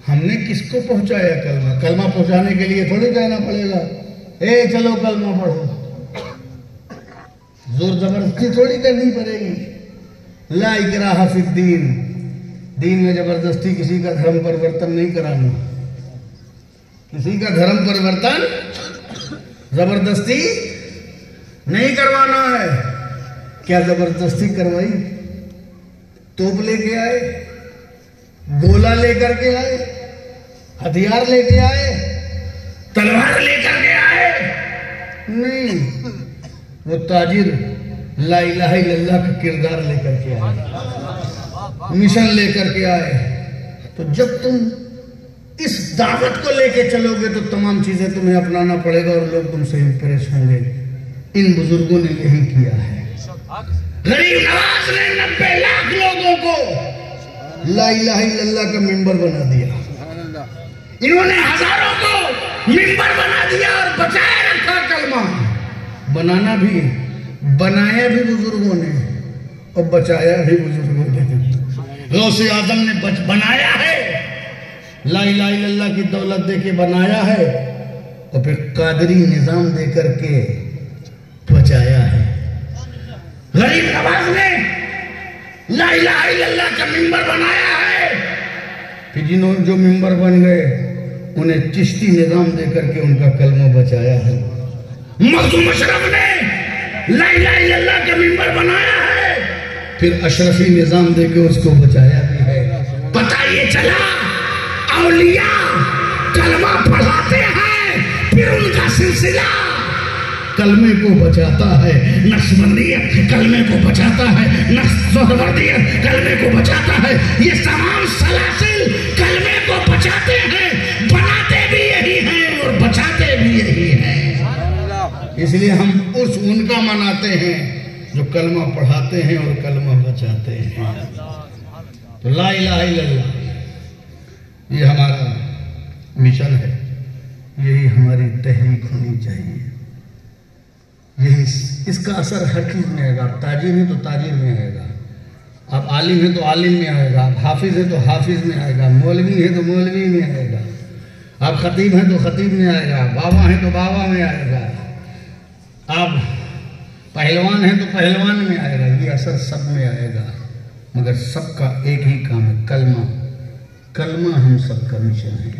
ہم نے کس کو پہنچایا کلمہ؟ کلمہ پہنچانے کے لیے تھوڑی کہنا پڑے گا اے چلو کلمہ پڑھو. زور زبردستی تھوڑی کرنی پڑے گی. لا اکراہ فی الدین، دین میں زبردستی کسی کا دھرم پرورتن نہیں کرانا. کسی کا دھرم پرورتن زبردستی نہیں کروانا ہے. کیا زبردستی کروائی؟ توپ لے کے آئے، گولا لے کر کے آئے، ہتھیار لے کے آئے، تلوار لے کر کے آئے؟ نہیں، وہ تاجر لا الہ الا اللہ کا کردار لے کر کے آئے، مشن لے کر کے آئے۔ تو جب تم اس دعوت کو لے کے چلو گے تو تمام چیزیں تمہیں اپنانا پڑے گا اور لوگ تم سے امپریس ہوں گے۔ ان بزرگوں نے یہی کیا ہے۔ غریب نواز نے 90 لاکھ لوگوں کو لا الہ الا اللہ کا ممبر بنا دیا، انہوں نے ہزاروں کو ممبر بنا دیا اور بچائے رکھا کلمہ۔ بنانا بھی، بنایا بھی بزرگوں نے اور بچایا بھی بزرگوں نے۔ غوث اعظم نے بنایا ہے، لا الہ الا اللہ کی دولت دے کے بنایا ہے، اور پھر قادری نظام دے کر کے بچایا ہے۔ غریب نواز نے لا الہ الا اللہ کا ممبر بنایا ہے، پھر جنہوں جو ممبر بن گئے انہیں چشتی نظام دے کر کے ان کا کلمہ بچایا ہے۔ مخدوم اشرف نے لا الہ الا اللہ کا ممبر بنایا ہے، پھر اشرفی نظام دے کے اس کو بچایا بھی ہے۔ پتہ یہ چلا اولیاء کلمہ پڑھاتے ہیں، پھر ان کا سلسلہ کلمے کو بچاتا ہے۔ نقشبندیت کلمے کو بچاتا ہے، سہروردیت کلمے کو بچاتا ہے۔ یہ تمام سلاسل کلمے کو بچاتے ہیں، بناتے بھی یہی ہیں اور بچاتے بھی یہی ہیں۔ اس لیے ہم ان کا مناتے ہیں جو کلمہ پڑھاتے ہیں اور کلمہ بچاتے ہیں۔ تو لا الہ الا اللہ یہ ہمارا مشن ہے، یہی ہماری تحریک ہونی چاہیے۔ یہی اس کا اثر ہر چیز میں آئے گا۔ آپ تاجر ہیں تو تاجر میں آئے گا، آپ عالم ہیں تو عالم میں آئے گا، آپ حافظ ہیں تو حافظ میں آئے گا، مولوی ہیں تو مولوی میں آئے گا، آپ خطیب ہیں تو خطیب میں آئے گا، بابا ہیں تو بابا میں آئے گا، آپ پہلوان ہیں تو پہلوان میں آئے گا۔ یہ اثر سب میں آئے گا، مگر سب کا ایک ہی کام ہے، کلمہ۔ کلمہ ہم سب کا مشن ہے،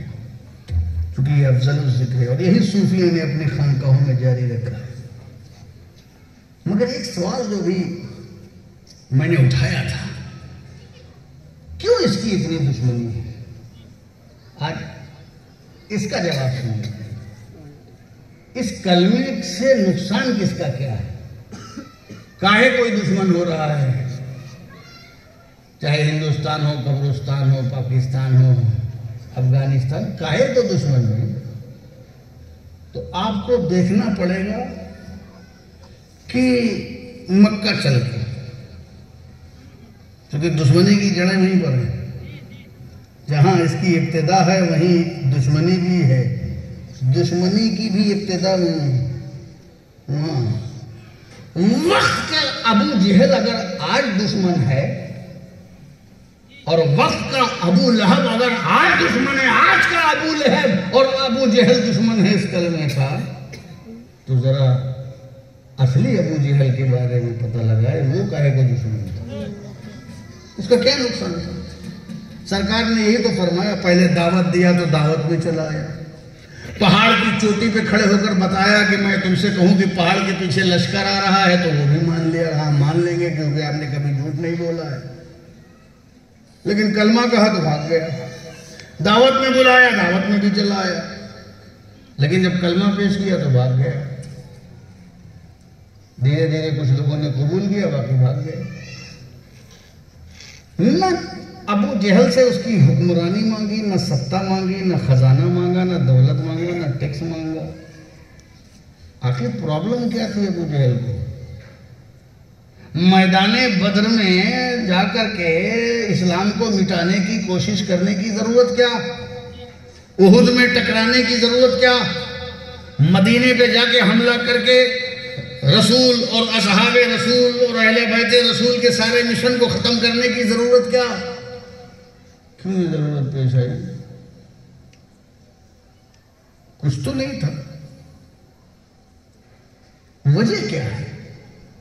کیونکہ یہ افضل الذکر ہے، اور یہی صوفیوں نے اپنی خانقاہوں میں جاری رکھا ہے۔ مگر ایک سوال جو بھی میں نے اٹھایا تھا، کیوں اس کی اتنی دشمنی ہے؟ آج اس کا جواب سنیں۔ اس کلمے سے نقصان کس کا کیا ہے؟ کاہے کوئی دشمن ہو رہا ہے؟ چاہے ہندوستان ہو، قبرستان ہو، پاکستان ہو، افغانستان، کاہے تو دشمن ہے؟ تو آپ کو دیکھنا پڑے گا کہ مکہ چل کے، کیونکہ دشمنی کی جڑیں وہیں پر ہیں، جہاں اس کی ابتدا ہے وہیں دشمنی بھی ہے، دشمنی کی بھی ابتدا نہیں وہاں۔ وقت کا ابو جہل اگر آج دشمن ہے اور وقت کا ابو لہب اگر آج دشمن ہے، آج کا ابو لہب اور ابو جہل دشمن ہے اس کلمے کا، تو ذرا اصلی ابو جہل کے بارے میں پتہ لگائے، وہ کہے کو دشمن تھا، اس کا کیا نقصان تھا؟ سرکار نے یہی تو فرمایا، پہلے دعوت دیا تو دعوت میں چلا آیا، پہاڑ کی چوٹی پہ کھڑے ہو کر بتایا کہ میں تم سے کہوں کہ پہاڑ کے پیچھے لشکر آ رہا ہے تو وہ بھی مان لیا، ہاں مان لیں گے کیونکہ آپ نے کبھی جھوٹ نہیں بولا ہے۔ لیکن کلمہ کہا تو بھاگ گیا، دعوت میں بلایا، دعوت میں بھی چلا آیا، لیکن جب کلمہ پیش کیا تو بھاگ گیا۔ دھیرے دھیرے کچھ لوگوں نے قبول کیا، باقی بھاگ گئے۔ نہ ابو جہل سے اس کی حکمرانی مانگی، نہ ستہ مانگی، نہ خزانہ مانگا، نہ دولت مانگا، نہ ٹیکس مانگا۔ آخر پرابلم کیا تھی ابو جہل کو؟ میدان بدر میں جا کر کے اسلام کو مٹانے کی کوشش کرنے کی ضرورت کیا؟ احد میں ٹکرانے کی ضرورت کیا؟ مدینے پہ جا کے حملہ کر کے رسول اور اصحاب رسول اور اہل بیت رسول کے سارے مشن کو ختم کرنے کی ضرورت کیا؟ کیوں یہ ضرورت پیش آئی؟ کچھ تو نہیں تھا، وجہ کیا ہے؟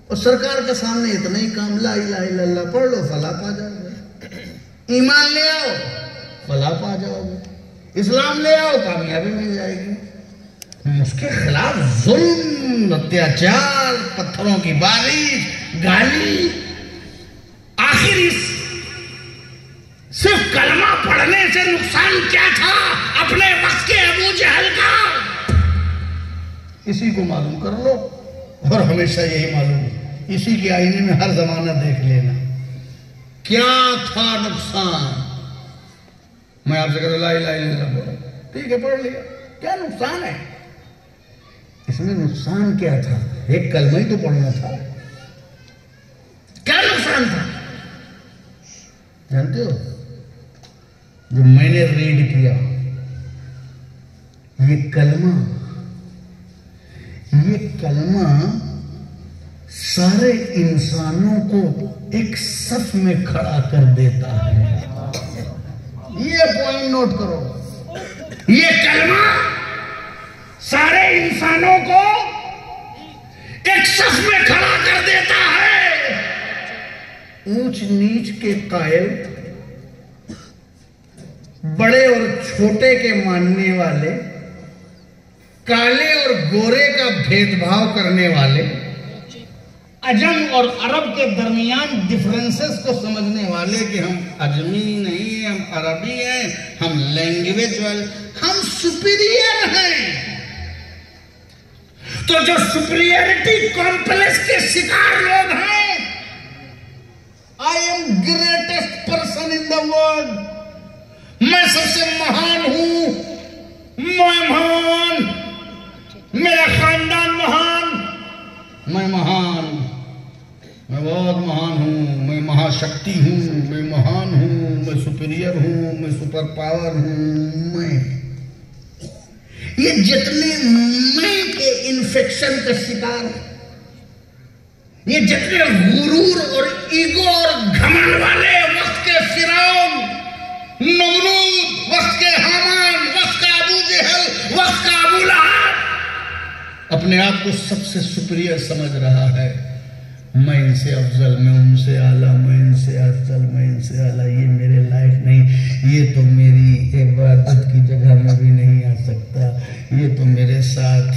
اور سرکار کے سامنے اتنا ہی کام، لا الہ الا اللہ پڑھ لو فلاح پا جاؤ گے، ایمان لے آؤ فلاح پا جاؤ گے، اسلام لے آؤ کامیابی مل جائے گی۔ اس کے خلاف ظلم، اتیاچار، پتھروں کی بارش، گالی، آخر صرف کلمہ پڑھنے سے نقصان کیا تھا اپنے وقت کے ابو جہل کا؟ اسی کو معلوم کر لو، اور ہمیشہ یہی معلوم ہے، اسی کے آئینے میں ہر زمانہ دیکھ لینا کیا تھا نقصان۔ میں آپ سے کہتا لا الہ الا اللہ بولو، ٹھیک ہے پڑھ لیا، کیا نقصان ہے اس میں؟ نقصان کیا تھا؟ ایک کلمہ ہی تو پڑھنا تھا، کیا نقصان تھا جانتے ہو؟ جو میں نے ریڈ کیا، یہ کلمہ سارے انسانوں کو ایک صف میں کھڑا کر دیتا ہے۔ یہ پوائنٹ نوٹ کرو، یہ کلمہ سارے انسانوں کو ایک صف میں کھڑا کر دیتا ہے۔ اونچ نیچ کے قائل، بڑے اور چھوٹے کے ماننے والے، کالے اور گورے کا بھید بھاؤ کرنے والے، عجم اور عرب کے درمیان ڈیفرنسز کو سمجھنے والے کہ ہم عجمی نہیں ہیں، ہم عربی ہیں، ہم لینگویج والے، ہم سپیریئر ہیں۔ تو جو سپیریئرٹی کمپلیکس کے شکار لوگ ہیں، I am greatest person in the world, میں سب سے مہان ہوں، میں مہان، میرا خاندان مہان، میں مہان، میں بہت مہان ہوں، میں مہا شکتی ہوں، میں مہان ہوں، میں سپیریئر ہوں، میں سپر پاور ہوں، میں یہ جتنے میں کے انفیکشن کا شکار، یہ جتنے غرور اور ایگو اور گھمنڈ والے وقت کے فرعون، نمرود، وقت کے حامان، وقت کا ابو جہل، وقت کا ابو لہب اپنے آپ کو سب سے سپیریئر سمجھ رہا ہے، میں ان سے افضل، میں ان سے اعلیٰ، میں ان سے افضل، میں ان سے اعلیٰ، یہ میرے لائق نہیں، یہ تو میری عبادت کی جگہ میں بھی نہیں آ سکتا، یہ تو میرے ساتھ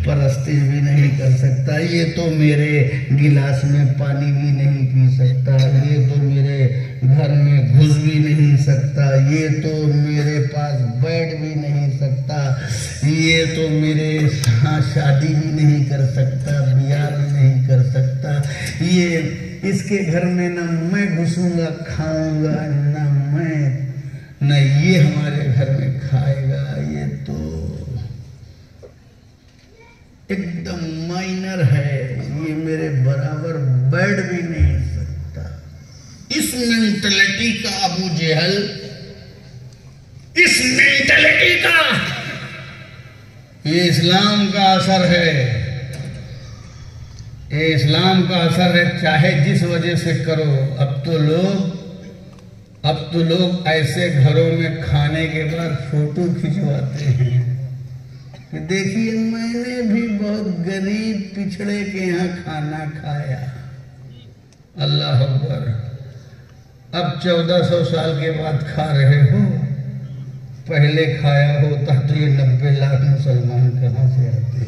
پرستی بھی نہیں کر سکتا، یہ تو میرے گلاس میں پانی بھی نہیں پی سکتا، یہ تو میرے گھر میں گھس بھی نہیں سکتا، یہ تو میرے پاس بیٹھ بھی نہیں سکتا، یہ تو میرے ہاں شادی بھی نہیں کر سکتا، بیاہ بھی نہیں کر سکتا، یہ اس کے گھر میں نہ میں گھسوں گا کھاؤں گا، نہ یہ ہمارے گھر میں کھائے گا، یہ تو ایک دم مائنر ہے، یہ میرے برابر بیٹھ بھی نہیں سکتا۔ اس مینٹلٹی کا ابو جہل، اس مینٹلٹی کا یہ اسلام کا اثر ہے، یہ اسلام کا اثر ہے، چاہے جس وجہ سے کرو۔ اب تو لوگ ایسے گھروں میں کھانے کے بعد فوٹو کھنچواتے ہیں کہ دیکھیے میں نے بھی بہت غریب پچھڑے کے یہاں کھانا کھایا۔ اللہ اکبر، اب 1400 سال کے بعد کھا رہے ہو، پہلے کھایا ہوتا تو یہ 90 لاکھ مسلمان کہاں سے آتے؟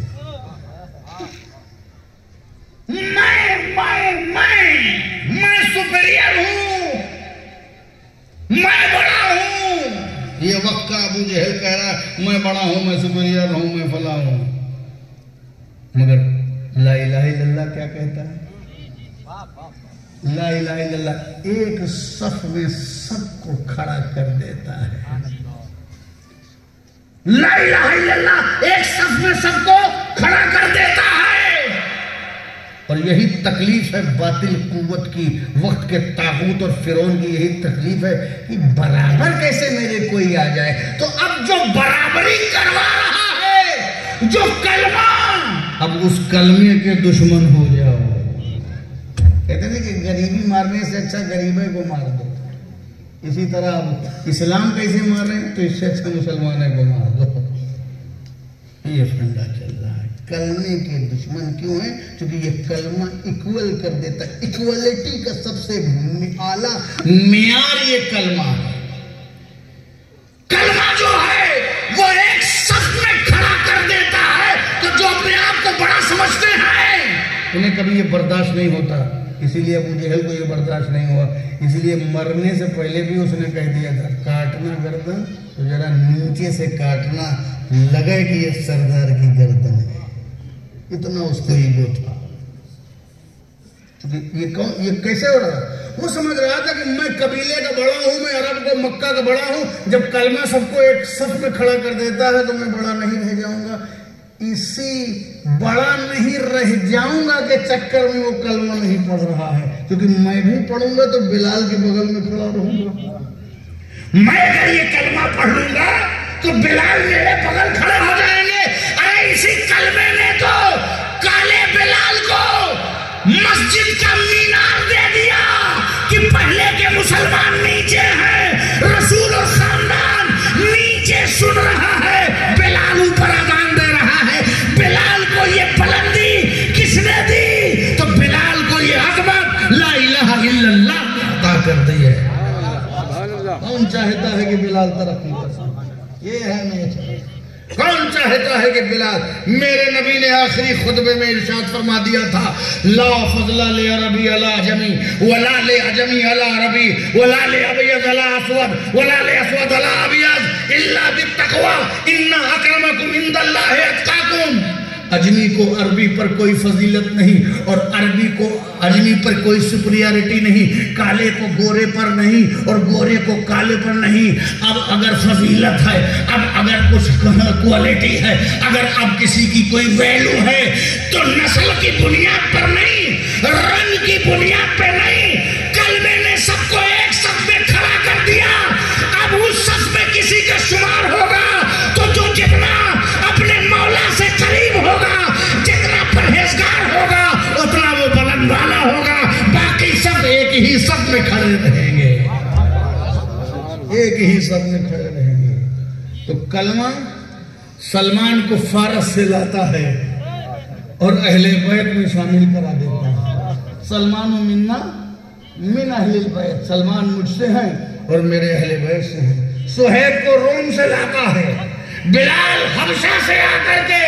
میں سپیریئر ہوں، میں بڑا ہوں۔ یہ وقت کا ابو جہل کہہ رہا ہے میں بڑا ہوں، میں سپیریئر ہوں، میں فلاں ہوں، مگر لا الہ الا اللہ کیا کہتا ہے؟ لا الہ الا اللہ ایک صف میں سب کو کھڑا کر دیتا ہے۔ لا الہ الا اللہ ایک صف میں سب کو کھڑا کر دیتا ہے۔ اور یہی تکلیف ہے باطل قوت کی، وقت کے طاغوت اور فرعون کی یہی تکلیف ہے کہ برابر کیسے میرے کوئی آ جائے۔ تو اب جو برابری کروا رہا ہے، جو کلمہ، اب اس کلمے کے دشمن ہو جاؤ۔ کہتے ہیں کہ غریبی مارنے سے اچھا غریبے کو مار دو، اسی طرح اب اسلام کیسے مار رہے ہیں تو اس سے اچھا مسلمانوں کو مار دو۔ یہ فنڈا چل رہا ہے۔ کلمے کے دشمن کیوں ہیں؟ کیونکہ یہ کلمہ ایکول کر دیتا ہے۔ ایکوالٹی کا سب سے اعلیٰ معیار یہ کلمہ ہے۔ کلمہ جو ہے وہ ایک صف میں کھڑا کر دیتا ہے۔ تو جو اپنے آپ کو بڑا سمجھتے ہیں انہیں کبھی یہ برداشت نہیں ہوتا، اسی لیے ابو جہل کو یہ برداشت نہیں ہوا، اسی لیے مرنے سے پہلے بھی اس نے کہہ دیا تھا کاٹنا گردن تو ذرا نیچے سے کاٹنا، لگے کہ یہ سردار کی گردن ہے، اتنا اس کو ایگو تھا۔ یہ کیسے ہو رہا؟ وہ سمجھ رہا تھا کہ میں قبیلے کا بڑا ہوں، میں عرب کو مکہ کا بڑا ہوں، جب کلمہ سب کو ایک صف میں کھڑا کر دیتا ہے تو میں بڑا نہیں رہ جاؤں گا، اسی بڑا نہیں رہ جاؤں گا کے چکر میں وہ کلمہ نہیں پڑھ رہا ہے، کیونکہ میں بھی پڑھوں گا تو بلال کے بغل میں کھڑا رہوں گا، میں اگر یہ کلمہ پڑھ لوں گا تو بلال میرے بغل کھڑے ہو جائیں گے۔ ارے اسی کلمے نے تو کالے بلال کو مسجد کا مینار دے دیا کہ پہلے کے مسلمان نیچے ہیں، رسول اور خاندان نیچے سن رہا ہے، بلال اوپر اذان دے رہا ہے۔ بلال کو یہ بلندی کس نے دی؟ تو بلال کو یہ عظمت لا الہ الا اللہ عطا کر دی ہے۔ کون چاہتا ہے کہ بلال ترقی کر سکے؟ یہ ہے نہیں چاہتا۔ کون چاہتا ہے کہ بلال، میرے نبی نے آخری خطبے میں ارشاد فرما دیا تھا لا فضل لعربی علی عجمی ولا لعجمی علی عربی ولا لابیض علی اسود ولا لاسود علی ابیض الا بالتقوی ان اکرمکم عند اللہ اتقاکم۔ اجمی کو عربی پر کوئی فضیلت نہیں اور عربی کو اجمی پر کوئی سپریارٹی نہیں، کالے کو گورے پر نہیں اور گورے کو کالے پر نہیں۔ اب اگر فضیلت ہے، اب اگر کچھ کوالٹی ہے، اگر اب کسی کی کوئی ویلو ہے تو نسل کی بنیاد پر نہیں، رنگ کی بنیاد پہ نہیں۔ کلمے نے سب کو ایک صف میں کھڑا کر دیا، اب اس صف میں کسی کا شمار ہوگا تو جو جتنا اپنے مولا سے قریب ہوگا، جتنا پرہیزگار ہوگا، اتنا وہ بلند والا ہوگا، باقی سب ایک ہی صف میں کھڑے رہیں گے، ایک ہی صف میں کھڑے رہیں گے۔ تو کلمہ سلمان کو فارس سے لاتا ہے اور اہل بیت میں شامل کرا دیتا ہے۔ سلمان و منا من اہل البیت، سلمان مجھ سے ہیں اور میرے اہل بیت سے ہیں۔ صہیب کو روم سے لاتا ہے، بلال حبشہ سے آ کر کے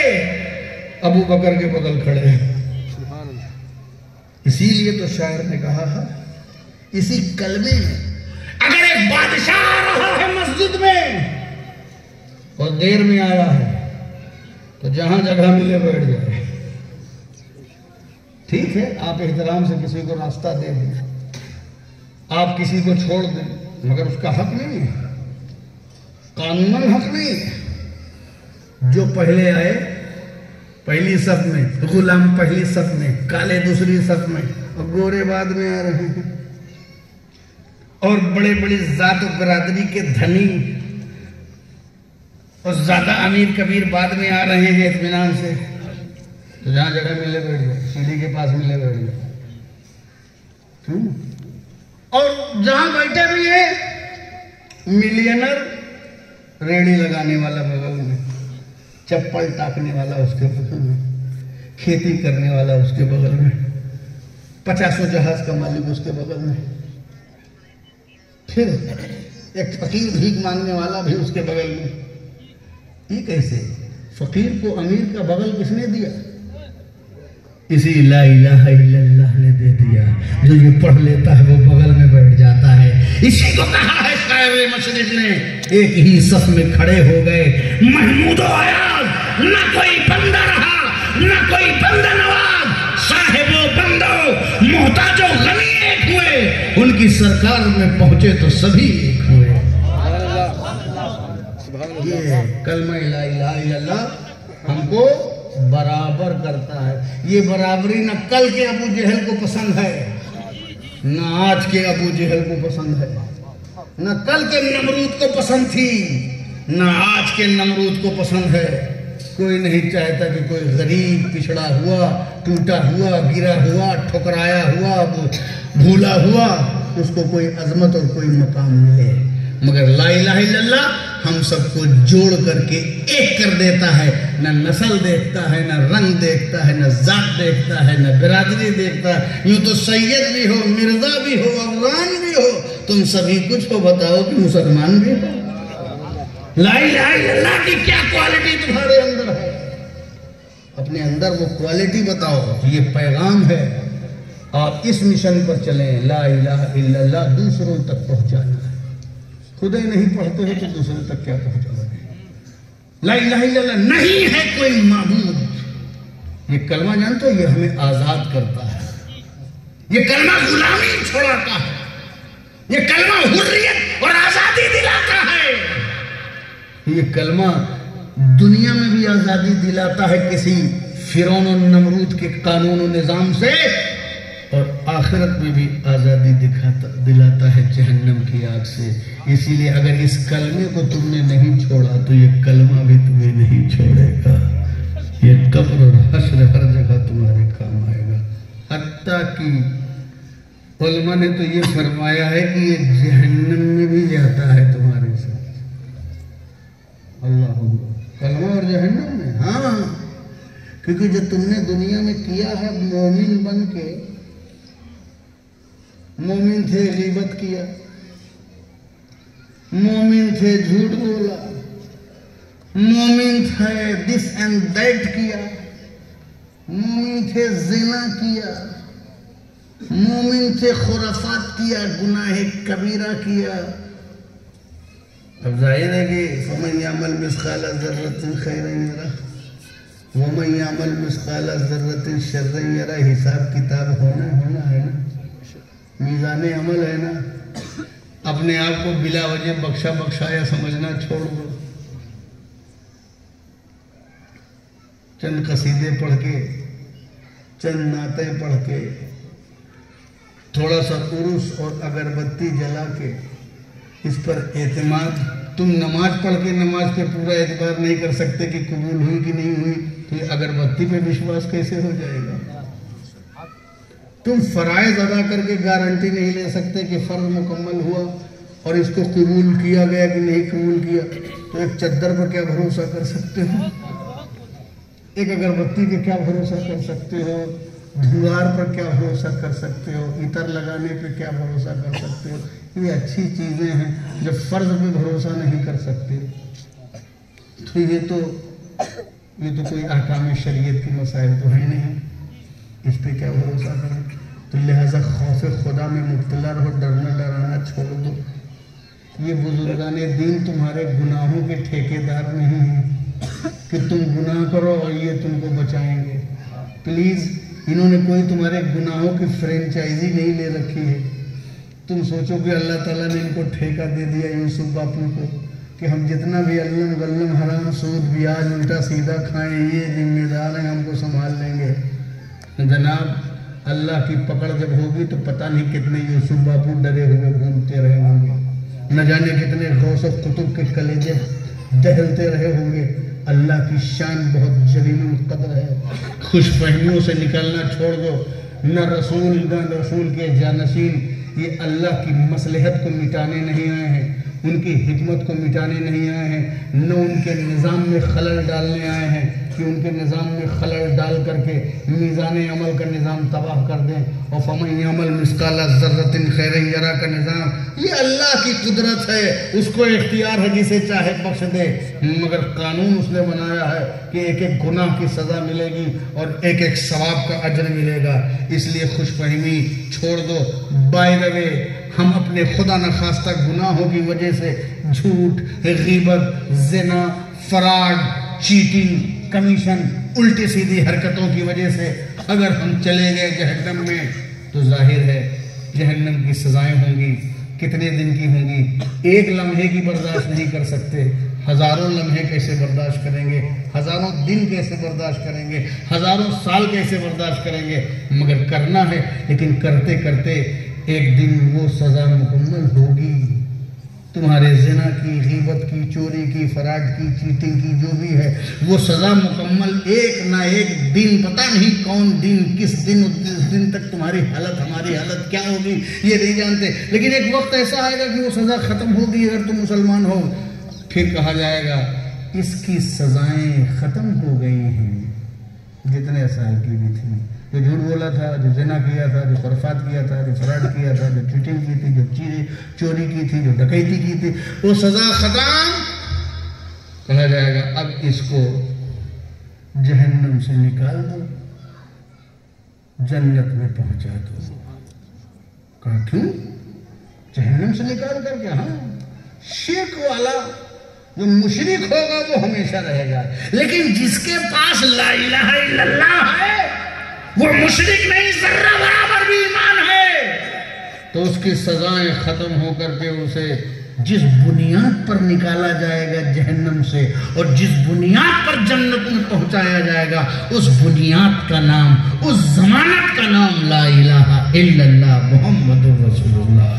ابو بکر کے بغل کھڑے ہیں۔ اسی لیے تو شاعر نے کہا ہے اسی کلمے میں اگر ایک بادشاہ آ رہا ہے مسجد میں اور دیر میں آیا ہے تو جہاں جگہ ملے بیٹھ جائے۔ ٹھیک ہے آپ احترام سے کسی کو راستہ دے دیں، آپ کسی کو چھوڑ دیں، مگر اس کا حق نہیں ہے، قانوناً حق نہیں ہے۔ جو پہلے آئے پہلی صف میں، غلام پہلی صف میں، کالے دوسری صف میں اور گورے بعد میں آ رہے ہیں، اور بڑے بڑی ذات و برادری کے دھنی اور زیادہ امیر کبیر بعد میں آ رہے ہیں اطمینان سے، تو جہاں جگہ ملے بیٹھ جائے، سیڑھی کے پاس ملے بیٹھ جائے۔ اور جہاں بیٹھے بھی ہیں ملینر، ریڑی لگانے والا بغل میں، چپل ٹاکنے والا اس کے بغل میں، کھیتی کرنے والا اس کے بغل میں، 50 جہاز کا مالک اس کے بغل میں، پھر ایک فقیر بھیک مانگنے والا بھی اس کے بغل میں۔ یہ کیسے؟ فقیر کو امیر کا بغل کس نے دیا؟ اسی لا الہ الا اللہ نے دے دیا، جو یہ پڑھ لیتا ہے وہ بغل میں بیٹھ جاتا ہے۔ اسی کو کہا ہے شاعر مشرق نے، ایک ہی صف میں کھڑے ہو گئے محمود و ایاز، نہ کوئی بندہ رہا نہ کوئی بندہ نواز، صاحب و بندو محتاج و غنی ایک ہوئے، ان کی سرکار میں پہنچے تو سبھی ایک ہوئے۔ یہ کلمہ لا الہ الا اللہ ہم کو برابر کرتا ہے۔ یہ برابری نہ کل کے ابو جہل کو پسند ہے، نہ آج کے ابو جہل کو پسند ہے، نہ کل کے نمرود کو پسند تھی، نہ آج کے نمرود کو پسند ہے۔ کوئی نہیں چاہتا کہ کوئی غریب، پچھڑا ہوا، ٹوٹا ہوا، گرا ہوا، ٹھکرایا ہوا، بھولا ہوا، اس کو کوئی عظمت اور کوئی مقام ملے، مگر لا الہ الا اللہ ہم سب کو جوڑ کر کے ایک کر دیتا ہے۔ نہ نسل دیکھتا ہے، نہ رنگ دیکھتا ہے، نہ ذات دیکھتا ہے، نہ برادری دیکھتا ہے۔ یوں تو سید بھی ہو، مرزا بھی ہو، افغان بھی ہو، تم سبھی کچھ ہو، بتاؤ کہ مسلمان بھی ہو۔ لا الہ الا اللہ کی کیا کوالٹی تمہارے اندر ہے؟ اپنے اپنے اندر وہ کوالٹی بتاؤ، یہ پیغام ہے، آپ اس مشن پر چلیں، لا الہ الا اللہ دوسروں تک پہنچانا ہے۔ خود ہی نہیں پڑھتے ہو تو دوسروں تک کیا پہنچانا ہے؟ لا الہ الا اللہ نہیں ہے کوئی معبود، یہ کلمہ جانتے ہو یہ ہمیں آزاد کرتا ہے، یہ کلمہ غلامی چھوڑاتا ہے، یہ کلمہ حریت اور آزادی دلاتا ہے، یہ کلمہ دنیا میں بھی آزادی دلاتا ہے کسی فرعون و نمرود کے قانون و نظام سے، اور آخرت میں بھی آزادی دلاتا ہے جہنم کی آگ سے۔ اسی لیے اگر اس کلمے کو تم نے نہیں چھوڑا تو یہ کلمہ بھی تمہیں نہیں چھوڑے گا، یہ قبر اور حشر ہر جگہ تمہارے کام آئے گا۔ حتیٰ کہ علماء نے تو یہ فرمایا ہے کہ یہ جہنم میں بھی جاتا ہے تمہارے ساتھ۔ اللہ کلمہ اور جہنم میں، ہاں، کیونکہ جو تم نے دنیا میں کیا ہے مومن بن کے، مومن تھے غیبت کیا، مومن تھے جھوٹ بولا، مومن تھے دس اینڈ دیٹ کیا، مومن تھے زنا کیا، مومن تھے خرافات کیا، گناہ کبیرہ کیا۔ اب ظاہر ہے کہ فَمَنْ يَعْمَلْ مِثْقَالَ ذَرَّةٍ خَيْرًا يَرَهُ وَمَنْ يَعْمَلْ مِثْقَالَ ذَرَّةٍ شَرًّا يَرَهُ۔ حساب کتاب ہونا ہے نا، میزان عمل ہے نا، اپنے آپ کو بلا وجہ بخشا بخشایا سمجھنا چھوڑ دو۔ چند قصیدے پڑھ کے، چند نعتیں پڑھ کے، تھوڑا سا عرس اور اگربتی جلا کے اس پر اعتماد، تم نماز پڑھ کے نماز پہ پورا اعتبار نہیں کر سکتے کہ قبول ہوئی کہ نہیں ہوئی، تو یہ اگربتی پہ وشواس کیسے ہو جائے گا؟ تم فرائض ادا کر کے گارنٹی نہیں لے سکتے کہ فرض مکمل ہوا اور اس کو قبول کیا گیا کہ نہیں قبول کیا، تو ایک چادر پر کیا بھروسہ کر سکتے ہو؟ ایک اگربتی پہ کیا بھروسہ کر سکتے ہو؟ دھوار پر کیا بھروسہ کر سکتے ہو؟ عطر لگانے پہ کیا بھروسہ کر سکتے ہو؟ یہ اچھی چیزیں ہیں جو فرض پہ بھروسہ نہیں کر سکتے، تو یہ تو کوئی احکام شریعت کی مسائل تو ہے نہیں، اس پہ کیا بھروسہ کریں؟ تو لہٰذا خوف خدا میں مبتلا رہو، ڈرنا ڈرانا چھوڑ دو۔ یہ بزرگان دین تمہارے گناہوں کے ٹھیکیدار نہیں ہیں کہ تم گناہ کرو اور یہ تم کو بچائیں گے۔ پلیز، انہوں نے کوئی تمہارے گناہوں کی فرینچائزی نہیں لے رکھی ہے۔ تم سوچو کہ اللہ تعالیٰ نے ان کو ٹھیکہ دے دیا یوسف باپو کو کہ ہم جتنا بھی علم غلم حرام سود بیاج الٹا سیدھا کھائیں یہ ذمہ دار ہیں، ہم کو سنبھال لیں گے۔ جناب، اللہ کی پکڑ جب ہوگی تو پتہ نہیں کتنے یوسف باپو ڈرے ہوئے گھومتے رہے ہوں گے، نہ جانے کتنے غوث و قطب کے کلیجے دہلتے رہے ہوں گے۔ اللہ کی شان بہت جلیل القدر ہے، خوش فہمیوں سے نکلنا چھوڑ دو۔ نہ رسول کے جانشین یہ اللہ کی مصلحت کو مٹانے نہیں آئے ہیں، ان کی حکمت کو مٹانے نہیں آئے ہیں، نہ ان کے نظام میں خلل ڈالنے آئے ہیں کہ ان کے نظام میں خلل ڈال کر کے میزان عمل کا نظام تباہ کر دیں۔ اور فَمَنْ يَعْمَلْ مِثْقَالَ ذَرَّةٍ خَيْرًا يَرَهُ کا نظام، یہ اللہ کی قدرت ہے، اس کو اختیار ہے جسے چاہے بخش دے، مگر قانون اس نے بنایا ہے کہ ایک ایک گناہ کی سزا ملے گی اور ایک ایک ثواب کا اجر ملے گا۔ اس لیے خوش فہمی چھوڑ دو۔ بائی دا وے، ہم اپنے خدا نخواستہ گناہوں کی وجہ سے جھوٹ، غیبت، زنا، فراڈ، چیٹنگ، کمیشن، الٹی سیدھی حرکتوں کی وجہ سے اگر ہم چلے گئے جہنم میں تو ظاہر ہے جہنم کی سزائیں ہوں گی۔ کتنے دن کی ہوں گی؟ ایک لمحے کی برداشت نہیں کر سکتے، ہزاروں لمحے کیسے برداشت کریں گے؟ ہزاروں دن کیسے برداشت کریں گے؟ ہزاروں سال کیسے برداشت کریں گے؟ مگر کرنا ہے، لیکن کرتے کرتے ایک دن وہ سزا مکمل ہوگی۔ تمہارے زنا کی، غیبت کی، چوری کی، فراڈ کی، چیٹنگ کی، جو بھی ہے وہ سزا مکمل ایک نہ ایک دن، پتہ نہیں کون دن، کس دن، اس دن تک تمہاری حالت، ہماری حالت کیا ہوگی یہ نہیں جانتے، لیکن ایک وقت ایسا آئے گا کہ وہ سزا ختم ہوگی اگر تم مسلمان ہو۔ پھر کہا جائے گا اس کی سزائیں ختم ہو گئی ہیں، جتنے سال کی بھی تھیں، جو جھوٹ بولا تھا، جو زنا کیا تھا، جو خرافات کیا تھا، جو فراڈ کیا تھا، جو چیٹنگ کی تھی، جو چوری کی تھی، جو ڈکیتی کی تھی، وہ سزا ختم۔ کہا جائے گا اب اس کو جہنم سے نکال دو، جنت میں پہنچا دو۔ کہا کیوں؟ جہنم سے نکال کر کے؟ ہاں، شرک والا جو مشرک ہوگا وہ ہمیشہ رہے گا، لیکن جس کے پاس لا الہ الا اللہ ہے وہ مشرک نہیں، ذرہ برابر بھی ایمان ہے، تو اس کی سزائیں ختم ہو کر کے اسے جس بنیاد پر نکالا جائے گا جہنم سے اور جس بنیاد پر جنت میں پہنچایا جائے گا، اس بنیاد کا نام، اس ضمانت کا نام لا الہ الا اللہ محمد رسول اللہ۔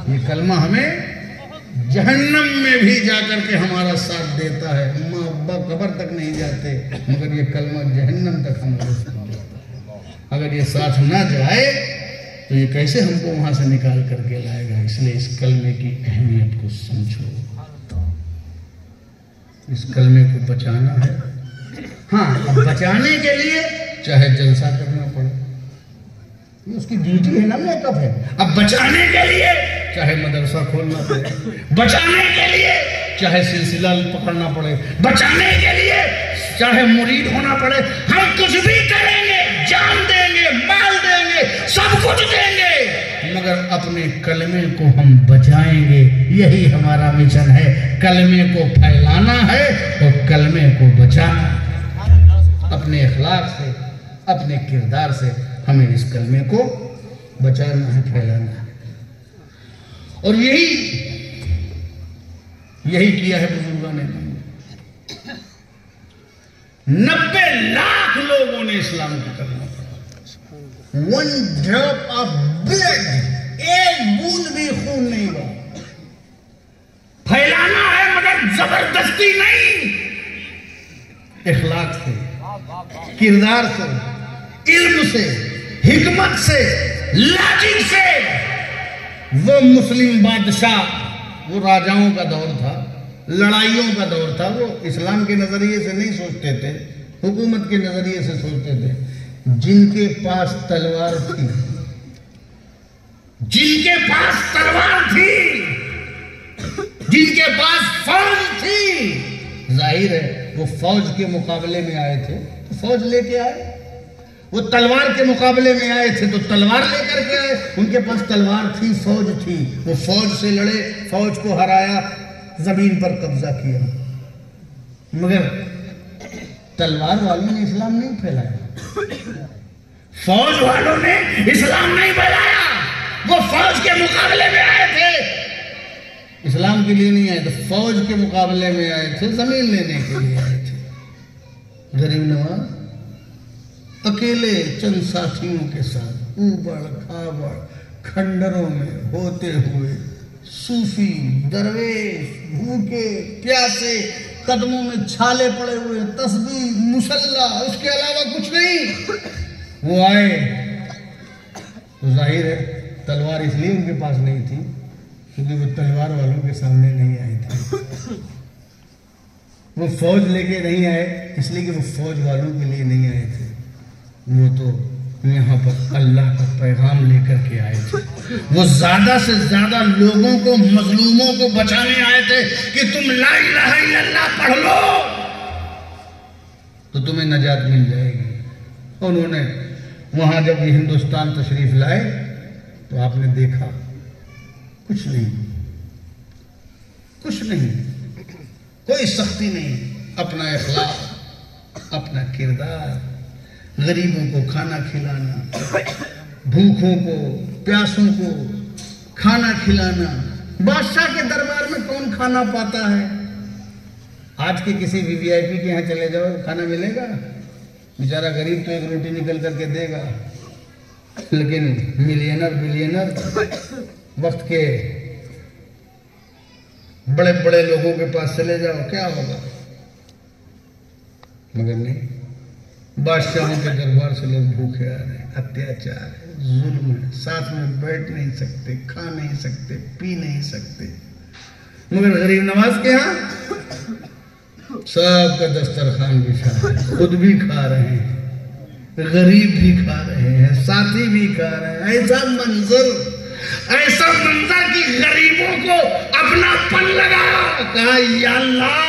یہ کلمہ ہمیں جہنم میں بھی جا کر کے ہمارا ساتھ دیتا ہے، اماں ابا قبر تک نہیں جاتے مگر یہ کلمہ جہنم تک ہمارا ساتھ دیتا ہے۔ اگر یہ ساتھ نہ جائے تو یہ کیسے ہم کو وہاں سے نکال کر کے لائے گا؟ اس لیے اس کلمے کی اہمیت کو سمجھو، اس کلمے کو بچانا ہے۔ ہاں، اب بچانے کے لیے چاہے جلسہ کرنا پڑے، یہ اس کی ڈیوٹی ہے نا، میک اپ ہے۔ اب بچانے کے لیے چاہے مدرسہ کھولنا پڑے، بچانے کے لیے چاہے سلسلہ پکڑنا پڑے، بچانے کے لیے چاہے مرید ہونا پڑے، ہم کچھ بھی کریں گے، جان دیں گے، مال دیں گے، سب کچھ دیں گے، مگر اپنے کلمے کو ہم بچائیں گے۔ یہی ہمارا مشن ہے، کلمے کو پھیلانا ہے اور کلمے کو بچانا ہے۔ اپنے اخلاق سے، اپنے کردار سے ہمیں اس کلمے کو بچانا ہے، پھیلانا ہے، اور یہی کیا ہے بزرگوں نے۔ 90 لاکھ لوگوں نے اسلام کی کلمہ پڑھا۔ 1 drop of blood، ایک بوند بھی خون نہیں بہا۔ پھیلانا ہے مگر زبردستی نہیں، اخلاق سے، کردار سے، علم سے، حکمت سے، لاجک سے۔ وہ مسلم بادشاہ، وہ راجاؤں کا دور تھا، لڑائیوں کا دور تھا، وہ اسلام کے نظریے سے نہیں سوچتے تھے، حکومت کے نظریے سے سوچتے تھے۔ جن کے پاس تلوار تھی، جن کے پاس تلوار تھی، جن کے پاس فوج تھی، ظاہر ہے وہ فوج کے مقابلے میں آئے تھے تو فوج لے کے آئے، وہ تلوار کے مقابلے میں آئے تھے تو تلوار لے کر کے آئے۔ ان کے پاس تلوار تھی، فوج تھی، وہ فوج سے لڑے، فوج کو ہرایا، زمین پر قبضہ کیا، مگر تلوار والوں نے اسلام نہیں پھیلایا، فوج والوں نے اسلام نہیں پھیلایا۔ وہ فوج کے مقابلے میں آئے تھے، اسلام کے لیے نہیں آئے تھے، فوج کے مقابلے میں آئے تھے، زمین لینے کے لیے آئے تھے۔ غریب نواز اکیلے چند ساتھیوں کے ساتھ اوبڑ کھابڑ کھنڈروں میں ہوتے ہوئے، صوفی درویش بھوکے پیاسے، قدموں میں چھالے پڑے ہوئے، تسبیح مسلح، اس کے علاوہ کچھ نہیں، وہ آئے تو ظاہر ہے تلوار اس لیے ان کے پاس نہیں تھی کیونکہ وہ تلوار والوں کے سامنے نہیں آئے تھے، وہ فوج لے کے نہیں آئے اس لیے کہ وہ فوج والوں کے لیے نہیں آئے تھے، وہ تو یہاں پر اللہ کا پیغام لے کر کے آئے تھے۔ وہ زیادہ سے زیادہ لوگوں کو، مظلوموں کو بچانے آئے تھے کہ تم لا الہ الا اللہ پڑھ لو تو تمہیں نجات مل جائے گی۔ انہوں نے وہاں جب یہ ہندوستان تشریف لائے تو آپ نے دیکھا کچھ نہیں، کچھ نہیں، کوئی سختی نہیں، اپنا اخلاق، اپنا کردار، غریبوں کو کھانا کھلانا، بھوکوں کو پیاسوں کو کھانا کھلانا۔ بادشاہ کے دربار میں کون کھانا پاتا ہے؟ آج کے کسی بھی وی آئی پی کے یہاں چلے جاؤ، کھانا ملے گا؟ بیچارہ غریب تو ایک روٹی نکل کر کے دے گا، لیکن ملینر بلینر وقت کے بڑے بڑے لوگوں کے پاس چلے جاؤ، کیا ہوگا؟ مگر نہیں، بادشاہوں کے دربار سے لوگ بھوکے آ رہے ہیں، اتیاچار ہے، ظلم ہے، ساتھ میں بیٹھ نہیں سکتے، کھا نہیں سکتے، پی نہیں سکتے، مگر غریب نواز کے ہاں سب کا دسترخوان بچھا ہے، خود بھی کھا رہے ہیں، غریب بھی کھا رہے ہیں، ساتھی بھی کھا رہے ہیں۔ ایسا منظر کہ غریبوں کو اپنا پن لگا، کہا یا اللہ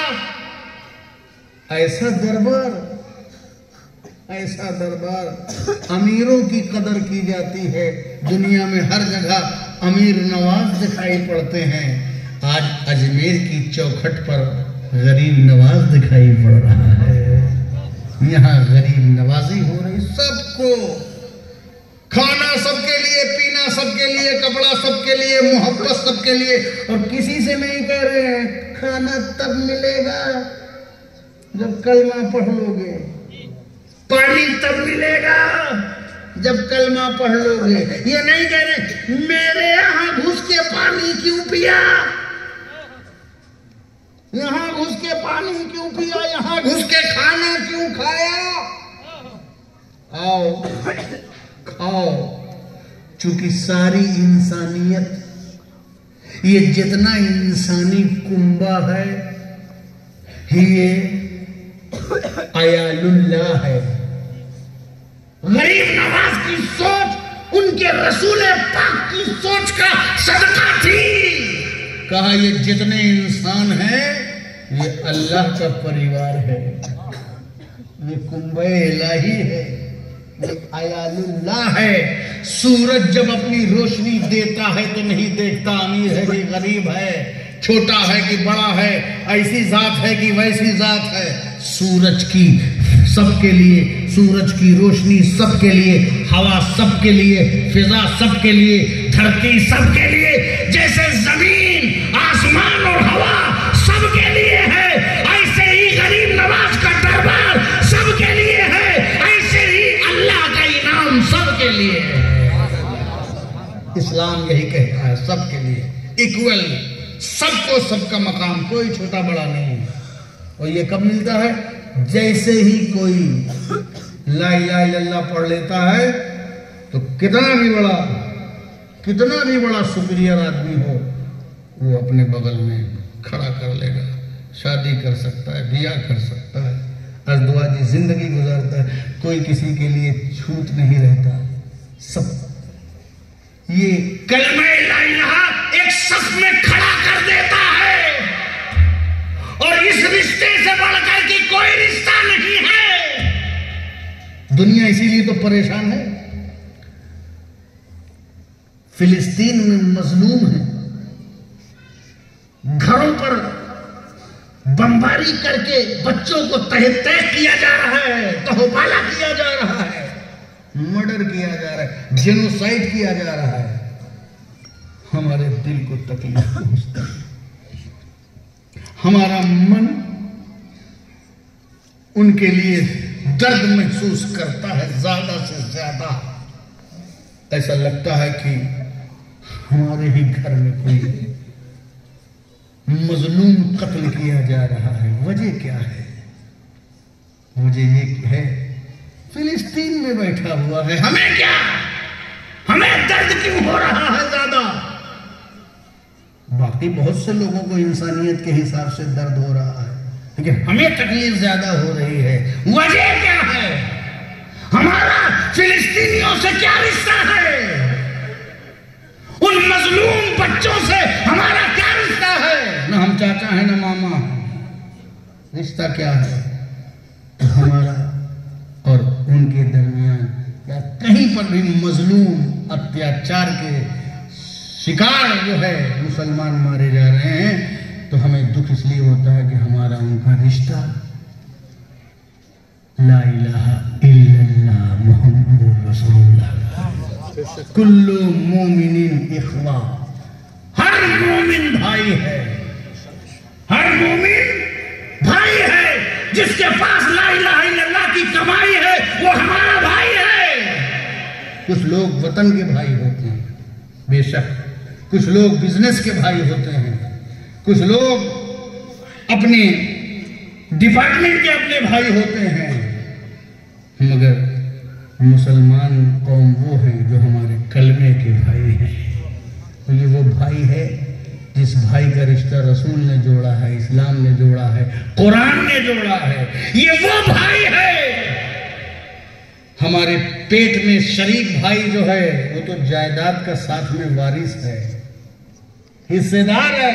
ایسا دربار امیروں کی قدر کی جاتی ہے. دنیا میں ہر جگہ امیر نواز دکھائی پڑتے ہیں. آج اجمیر کی چوکھٹ پر غریب نواز دکھائی پڑ رہا ہے. یہاں غریب نوازی ہو رہی. سب کو کھانا سب کے لیے, پینا سب کے لیے, کپڑا سب کے لیے, محبت سب کے لیے. اور کسی سے نہیں کہہ رہے ہیں کھانا تب ملے گا جب کلمہ پڑھ لو گے, پانی تب ملے گا جب کلمہ پڑھ لو گے. یہ نہیں کہہ رہے میرے یہاں گھس کے پانی کیوں پیا, یہاں گھس کے پانی کیوں پیا, یہاں گھس کے کھانا کیوں کھایا. آؤ کھاؤ. چونکہ ساری انسانیت, یہ جتنا انسانی کنبہ ہے یہ عیال اللہ ہے. غریب نواز کی سوچ ان کے رسول پاک کی سوچ کا صدقہ تھی. کہا یہ جتنے انسان ہیں یہ اللہ کا پریوار ہے, یہ کنبہ الہی ہے, یہ عیال اللہ ہے. سورج جب اپنی روشنی دیتا ہے تو نہیں دیکھتا امیر ہے کہ غریب ہے, چھوٹا ہے کہ بڑا ہے, ایسی ذات ہے کہ ویسی ذات ہے. سورج کی سب کے لیے, سورج کی روشنی سب کے لیے, ہوا سب کے لیے, فضا سب کے لیے, دھرتی سب کے لیے. جیسے زمین, آسمان اور ہوا سب کے لیے ہے, ایسے ہی غریب نواز کا دربار سب کے لیے ہے, ایسے ہی اللہ کا انعام سب کے لیے ہے. اسلام یہی کہتا ہے سب کے لیے ایکول, سب کو سب کا مقام, کوئی چھوٹا بڑا نہیں. اور یہ کب ملتا ہے؟ جیسے ہی کوئی لا الہ الا اللہ پڑھ لیتا ہے تو کتنا بھی بڑا شکریہ آدمی ہو وہ اپنے بغل میں کھڑا کر لے گا. شادی کر سکتا ہے, بیاہ کر سکتا ہے, ازدواجی زندگی گزارتا ہے, کوئی کسی کے لیے چھوٹ نہیں رہتا. سب یہ کلمہ لا الہ ایک صف میں کھڑا کر دیتا ہے. اور اس رشتے سے بڑھ کر کی کوئی رشتہ نہیں ہے. دنیا اسی لیے تو پریشان ہے. فلسطین میں مظلوم ہے, گھروں پر بمباری کر کے بچوں کو تحت کیا جا رہا ہے, تہوبالا کیا جا رہا ہے, مرڈر کیا جا رہا ہے, جینوسائیڈ کیا جا رہا ہے. ہمارے دل کو تکلیف پہنچتا ہے, ہمارا من ان کے لیے درد محسوس کرتا ہے زیادہ سے زیادہ. ایسا لگتا ہے کہ ہمارے ہی گھر میں کوئی مظلوم قتل کیا جا رہا ہے. وجہ کیا ہے؟ وجہ یہ ہے فلسطین میں بیٹھا ہوا ہے. ہمیں کیا, ہمیں درد کیوں ہو رہا ہے زیادہ؟ باقی بہت سے لوگوں کو انسانیت کے حساب سے درد ہو رہا ہے, لیکن ہمیں تکلیف زیادہ ہو رہی ہے. وجہ کیا ہے؟ ہمارا فلسطینیوں سے کیا رشتہ ہے؟ ان مظلوم بچوں سے ہمارا کیا رشتہ ہے؟ نہ ہم چاچا ہیں نہ ماما. رشتہ کیا ہے ہمارا اور ان کے درمیان؟ یا کہیں پر بھی مظلوم اتیاچار کے شکار جو ہے مسلمان مارے جا رہے ہیں تو ہمیں دکھ اس لیے ہوتا ہے کہ ہمارا ان کا رشتہ لا الہ الا اللہ محمد رسول اللہ. کل مومن اخوہ, ہر مومن بھائی ہے, ہر مومن بھائی ہے. جس کے پاس لا الہ الا اللہ کی کمائی ہے وہ ہمارا بھائی ہے. کچھ لوگ وطن کے بھائی ہوتے ہیں بے شک, کچھ لوگ بزنس کے بھائی ہوتے ہیں, کچھ لوگ اپنے ڈپارٹمنٹ کے اپنے بھائی ہوتے ہیں, مگر مسلمان قوم وہ ہیں جو ہمارے کلمے کے بھائی ہیں. تو یہ وہ بھائی ہے جس بھائی کا رشتہ رسول نے جوڑا ہے, اسلام نے جوڑا ہے, قرآن نے جوڑا ہے. یہ وہ بھائی ہے. ہمارے پیٹ میں شریک بھائی جو ہے وہ تو جائیداد کا ساتھ میں وارث ہے, حصے دار ہے.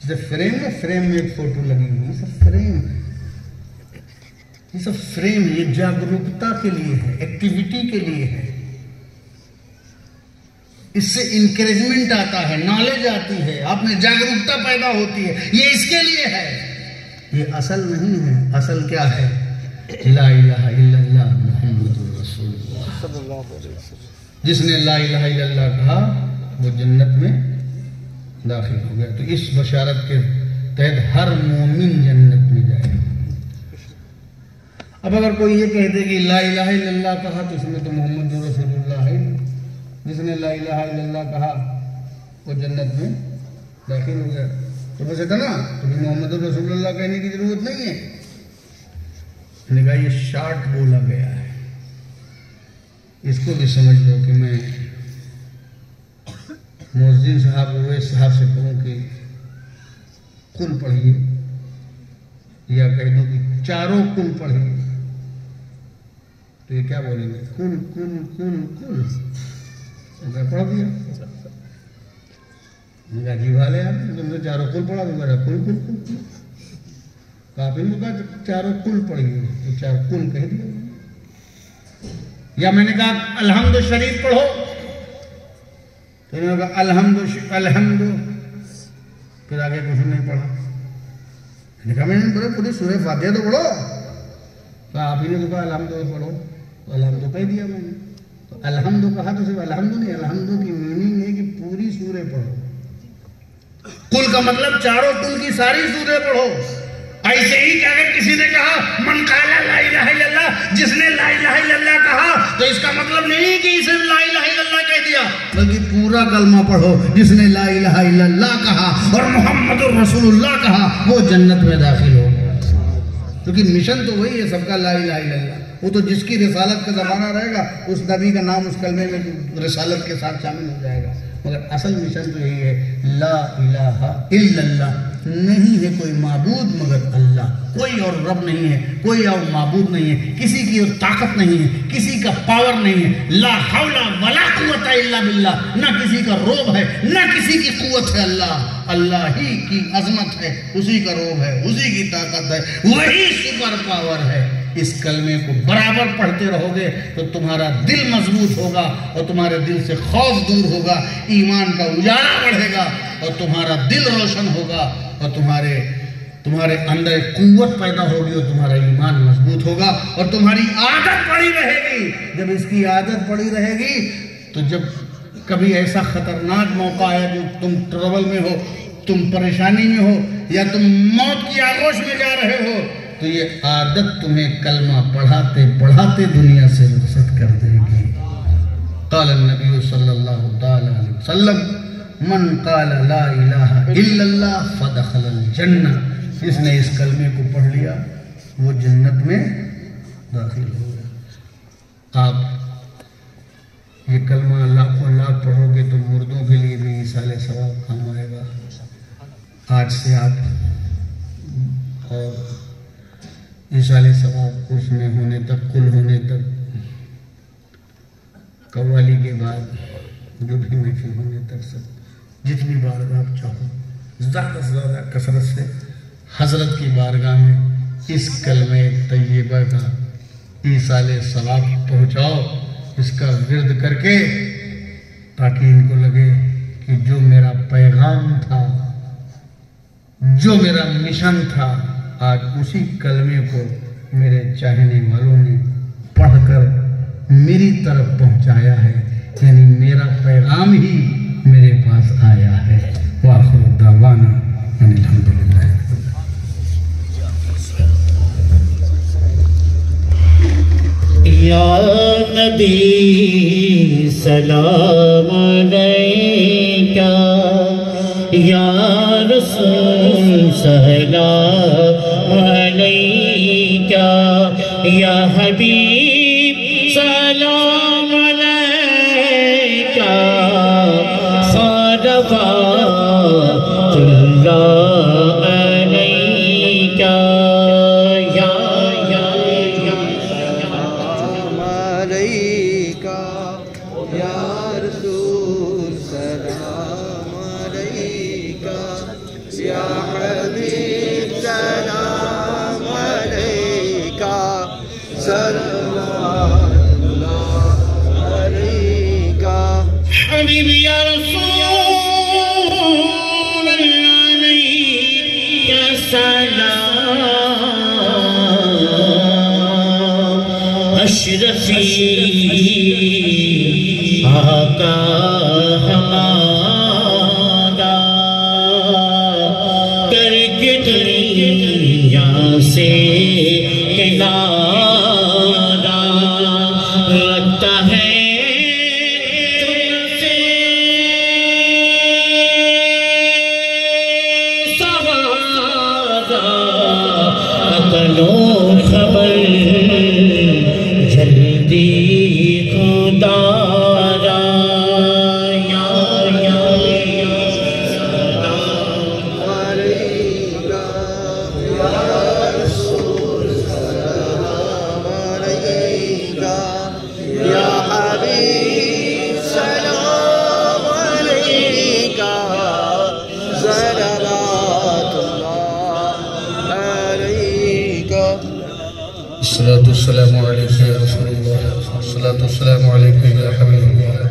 جیسے فریم ہے، فریم میں ایک فوٹو لگی ہوئی، یہ سب فریم ہے، یہ سب فریم ہے، یہ جاگروکتا کے لیے ہے، ایکٹیویٹی کے لیے ہے، اس سے انکریجمنٹ آتا ہے، نالج آتی ہے، آپ میں جاگروکتا پیدا ہوتی ہے، یہ اس کے لیے ہے، یہ اصل نہیں ہے۔ اصل کیا ہے؟ لا الہ الا اللہ محمد رسول اللہ۔ صلی اللہ علیہ وسلم۔ جس نے لا الہ الا اللہ کہا وہ جنت میں داخل ہو گیا۔ تو اس بشارت کے تحت ہر مومن جنت میں جائے گا۔ اب اگر کوئی یہ کہہ دے کہ لا الہ الا اللہ کہا تو اس میں تو محمد رسول اللہ ہے، جس نے لا الہ الا اللہ کہا وہ جنت میں داخل ہو گیا، تو بس اتنا تو محمد رسول اللہ کہنے کی ضرورت نہیں ہے۔ نے کہا یہ شارٹ بولا گیا ہے، اس کو بھی سمجھ لو کہ میں مؤذن صاحب اویس صاحب سے کہوں کہ قل پڑھیے، یا کہہ دوں کہ چاروں قل پڑھیے، تو یہ کیا بولیں گے؟ قل قل قل قل، میں پڑھ دیا۔ میں کہا جی والے آپ نے تم سے چاروں قل پڑھا، تو میرا قل قل قل، کافی نے کہا چاروں قل پڑھیے، تو چار قل کہہ دیا۔ یا میں نے کہا الحمد شریف پڑھو، تو انہوں نے کہا الحمد، پھر آگے کچھ نہیں پڑھا۔ میں نے کہا میں نے پوری سورہ فاتحہ تو پڑھو، تو آپ ہی نے کہا الحمد پڑھو، تو الحمد کہہ دیا میں نے۔ تو الحمد کہا تو صرف الحمد نہیں، الحمد کی میننگ ہے کہ پوری سورہ پڑھو۔ قل کا مطلب چاروں قل کی ساری سورہ پڑھو۔ ایسے ہی کہ اگر کسی نے کہا من قال لا الہ الا اللہ، جس نے لا الہ الا اللہ کہا، تو اس کا مطلب نہیں کہ اسے لا الہ الا اللہ کہہ دیا، بلکہ پورا کلمہ پڑھو۔ جس نے لا الہ الا اللہ کہا اور محمد رسول اللہ کہا وہ جنت میں داخل ہو گیا، کیونکہ مشن تو وہی ہے سب کا، لا الہ الا اللہ۔ وہ تو جس کی رسالت کا زمانہ رہے گا اس نبی کا نام اس کلمے میں رسالت کے ساتھ شامل ہو جائے گا، مگر اصل مشن تو یہی ہے لا الہ الا اللہ، نہیں ہے کوئی معبود مگر اللہ، کوئی اور رب نہیں ہے، کوئی اور معبود نہیں ہے، کسی کی اور طاقت نہیں ہے، کسی کا پاور نہیں ہے، لا حول ولا قوت الا باللہ، نہ کسی کا روب ہے نہ کسی کی قوت ہے، اللہ ہی کی عظمت ہے، اسی کا روب ہے، اسی کی طاقت ہے، وہی سپر پاور ہے۔ اس کلمے کو برابر پڑھتے رہو گے تو تمہارا دل مضبوط ہوگا اور تمہارے دل سے خوف دور ہوگا، ایمان کا اجالا بڑھے گا اور تمہارا دل روشن ہوگا اور تمہارے اندر ایک قوت پیدا ہوگی اور تمہارا ایمان مضبوط ہوگا اور تمہاری عادت پڑی رہے گی۔ جب اس کی عادت پڑی رہے گی تو جب کبھی ایسا خطرناک موقع آیا جو تم ٹربل میں ہو، تم پریشانی میں ہو یا تم موت کی آغوش میں جا رہے ہو، تو یہ عادت تمہیں کلمہ پڑھاتے پڑھاتے دنیا سے رخصت کر دے گی۔ قال النبی صلی اللہ علیہ وسلم من قال لا الہ الا اللہ فدخل الجنہ، جس نے اس کلمے کو پڑھ لیا وہ جنت میں داخل ہو گیا۔ آپ یہ کلمہ لاکھوں لاکھ پڑھو گے تو مردوں کے لیے بھی ایصال ثواب کام آئے گا۔ آج سے آپ اور ایصال ثواب اس میں ہونے تک، کل ہونے تک، قوالی کے بعد جو بھی محفل ہونے تک، سب جتنی بار آپ چاہو زیادہ سے زیادہ کثرت سے حضرت کی بارگاہ میں اس کلمہ طیبہ کا ایصال ثواب پہنچاؤ، اس کا ورد کر کے، تاکہ ان کو لگے کہ جو میرا پیغام تھا، جو میرا مشن تھا، آج اسی کلمے کو میرے چاہنے والوں نے پڑھ کر میری طرف پہنچایا ہے، یعنی میرا پیغام ہی میرے پاس آیا ہے۔ وآخر دعوانا ان الحمدللہ۔ یا نبی سلام علیکہ، یا رسول سلام علیکہ، یا حبیب سلام علیکہ، صلوات اللہ علیکہ، سلام علیکہ یا رسول سلام علیکہ، یا حبیبی یا رسول اللہ علیہ سلام اشرفی آقا ہمارا کر کے دنیا سے کنارہ رکھتا ہے خبر جلدی خدا را یا سلام علیکہ یا رسول سلام علیکہ یا حبیب سلام علیکہ صلوات اللہ علیکہ الصلاة والسلام عليك يا رسول الله الصلاة والسلام عليك يا حبيب الله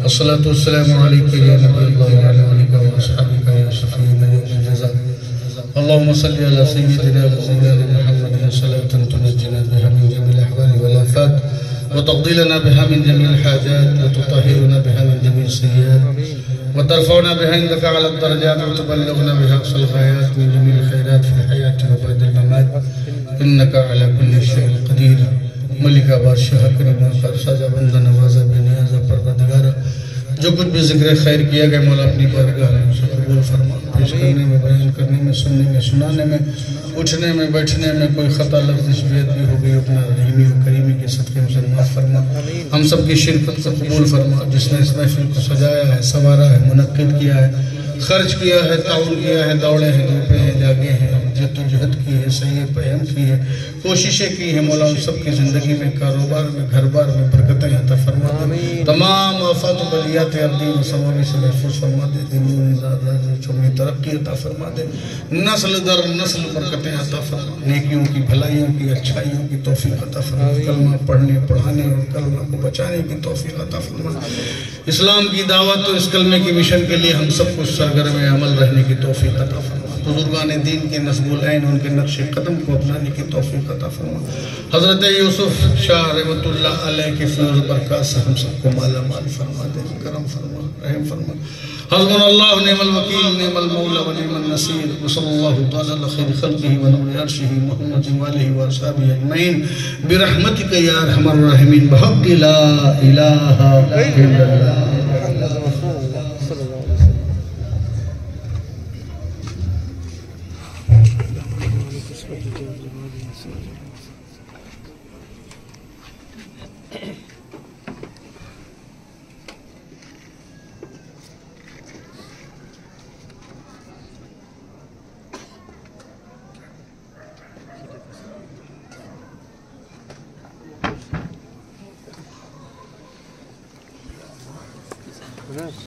الصلاة والسلام عليك يا نبي الله وعلى آلك وأصحابك يا شفيع يوم الجزاء اللهم صل على سيدنا ومولانا محمد صلاة تنجينا بها من جميع الأحوال والآفات وتقضي لنا بها من جميع الحاجات وتطهرنا بها من جميع السيئات وترفعنا بها عندك على الدرجات وتبلغنا بها أقصى الغايات من جميع الخيرات في الحياة وبعد الممات إنك على كل شيء قدير ملکہ بادشاہ کریمہ سازہ بندہ نوازہ بے نیازہ پروردگارہ جو کچھ بھی ذکر خیر کیا گیا مولا اپنی بارگاہ میں اسے قبول فرما پیش کرنے میں بیان کرنے میں سننے میں سنانے میں اٹھنے میں بیٹھنے میں کوئی خطا لفظ بیعت بھی ہو گئی اپنا رحیمی و کریمی کے صدقے میں معاف فرما ہم سب کی شرکت کو قبول فرما جس نے اس محفل کو سجایا ہے سنوارا ہے منعقد کیا ہے خرچ کیا ہے تعاون کیا ہے دوڑے ہیں دھوپے ہیں جاگے ہیں جد و جہد کی ہے صحیح پہم کی ہے کوششیں کی ہیں مولا ان سب کی زندگی میں کاروبار میں گھر بار میں برکتیں عطا فرما دے تمام آفات و بلیات ارضی و سماوی سے محفوظ فرما دے دینی چھوڑی ترقی عطا فرما دے نسل در نسل برکتیں عطا فرما نیکیوں کی بھلائیوں کی اچھائیوں کی توفیق عطا فرما کلمہ پڑھنے پڑھانے اور کلمہ کو بچانے کی توفیق عطا فرما اسلام کی دعوت تو اس کلمے کی مشن کے لیے ہم سب کو سرگرم عمل رہنے کی توفیق عطا فرما بزرگان دین کے نصب العین ان کے نقش قدم کو اپنانے کی توفیق عطا فرما حضرت یوسف شاہ رحمت اللہ علیہ کی فیض برکات سے ہم سب کو مالا مال فرما دے کرم فرما رحم فرما حضرنا اللہ نعم الوکیل نعم المولا و نعم النصیر وصلی اللہ تعالی خیر خلقہ و نور عرشہ محمد والہ و اصحابہ اجمعین برحمتک یا ارحم الراحمین بحق لا الہ الا اللہ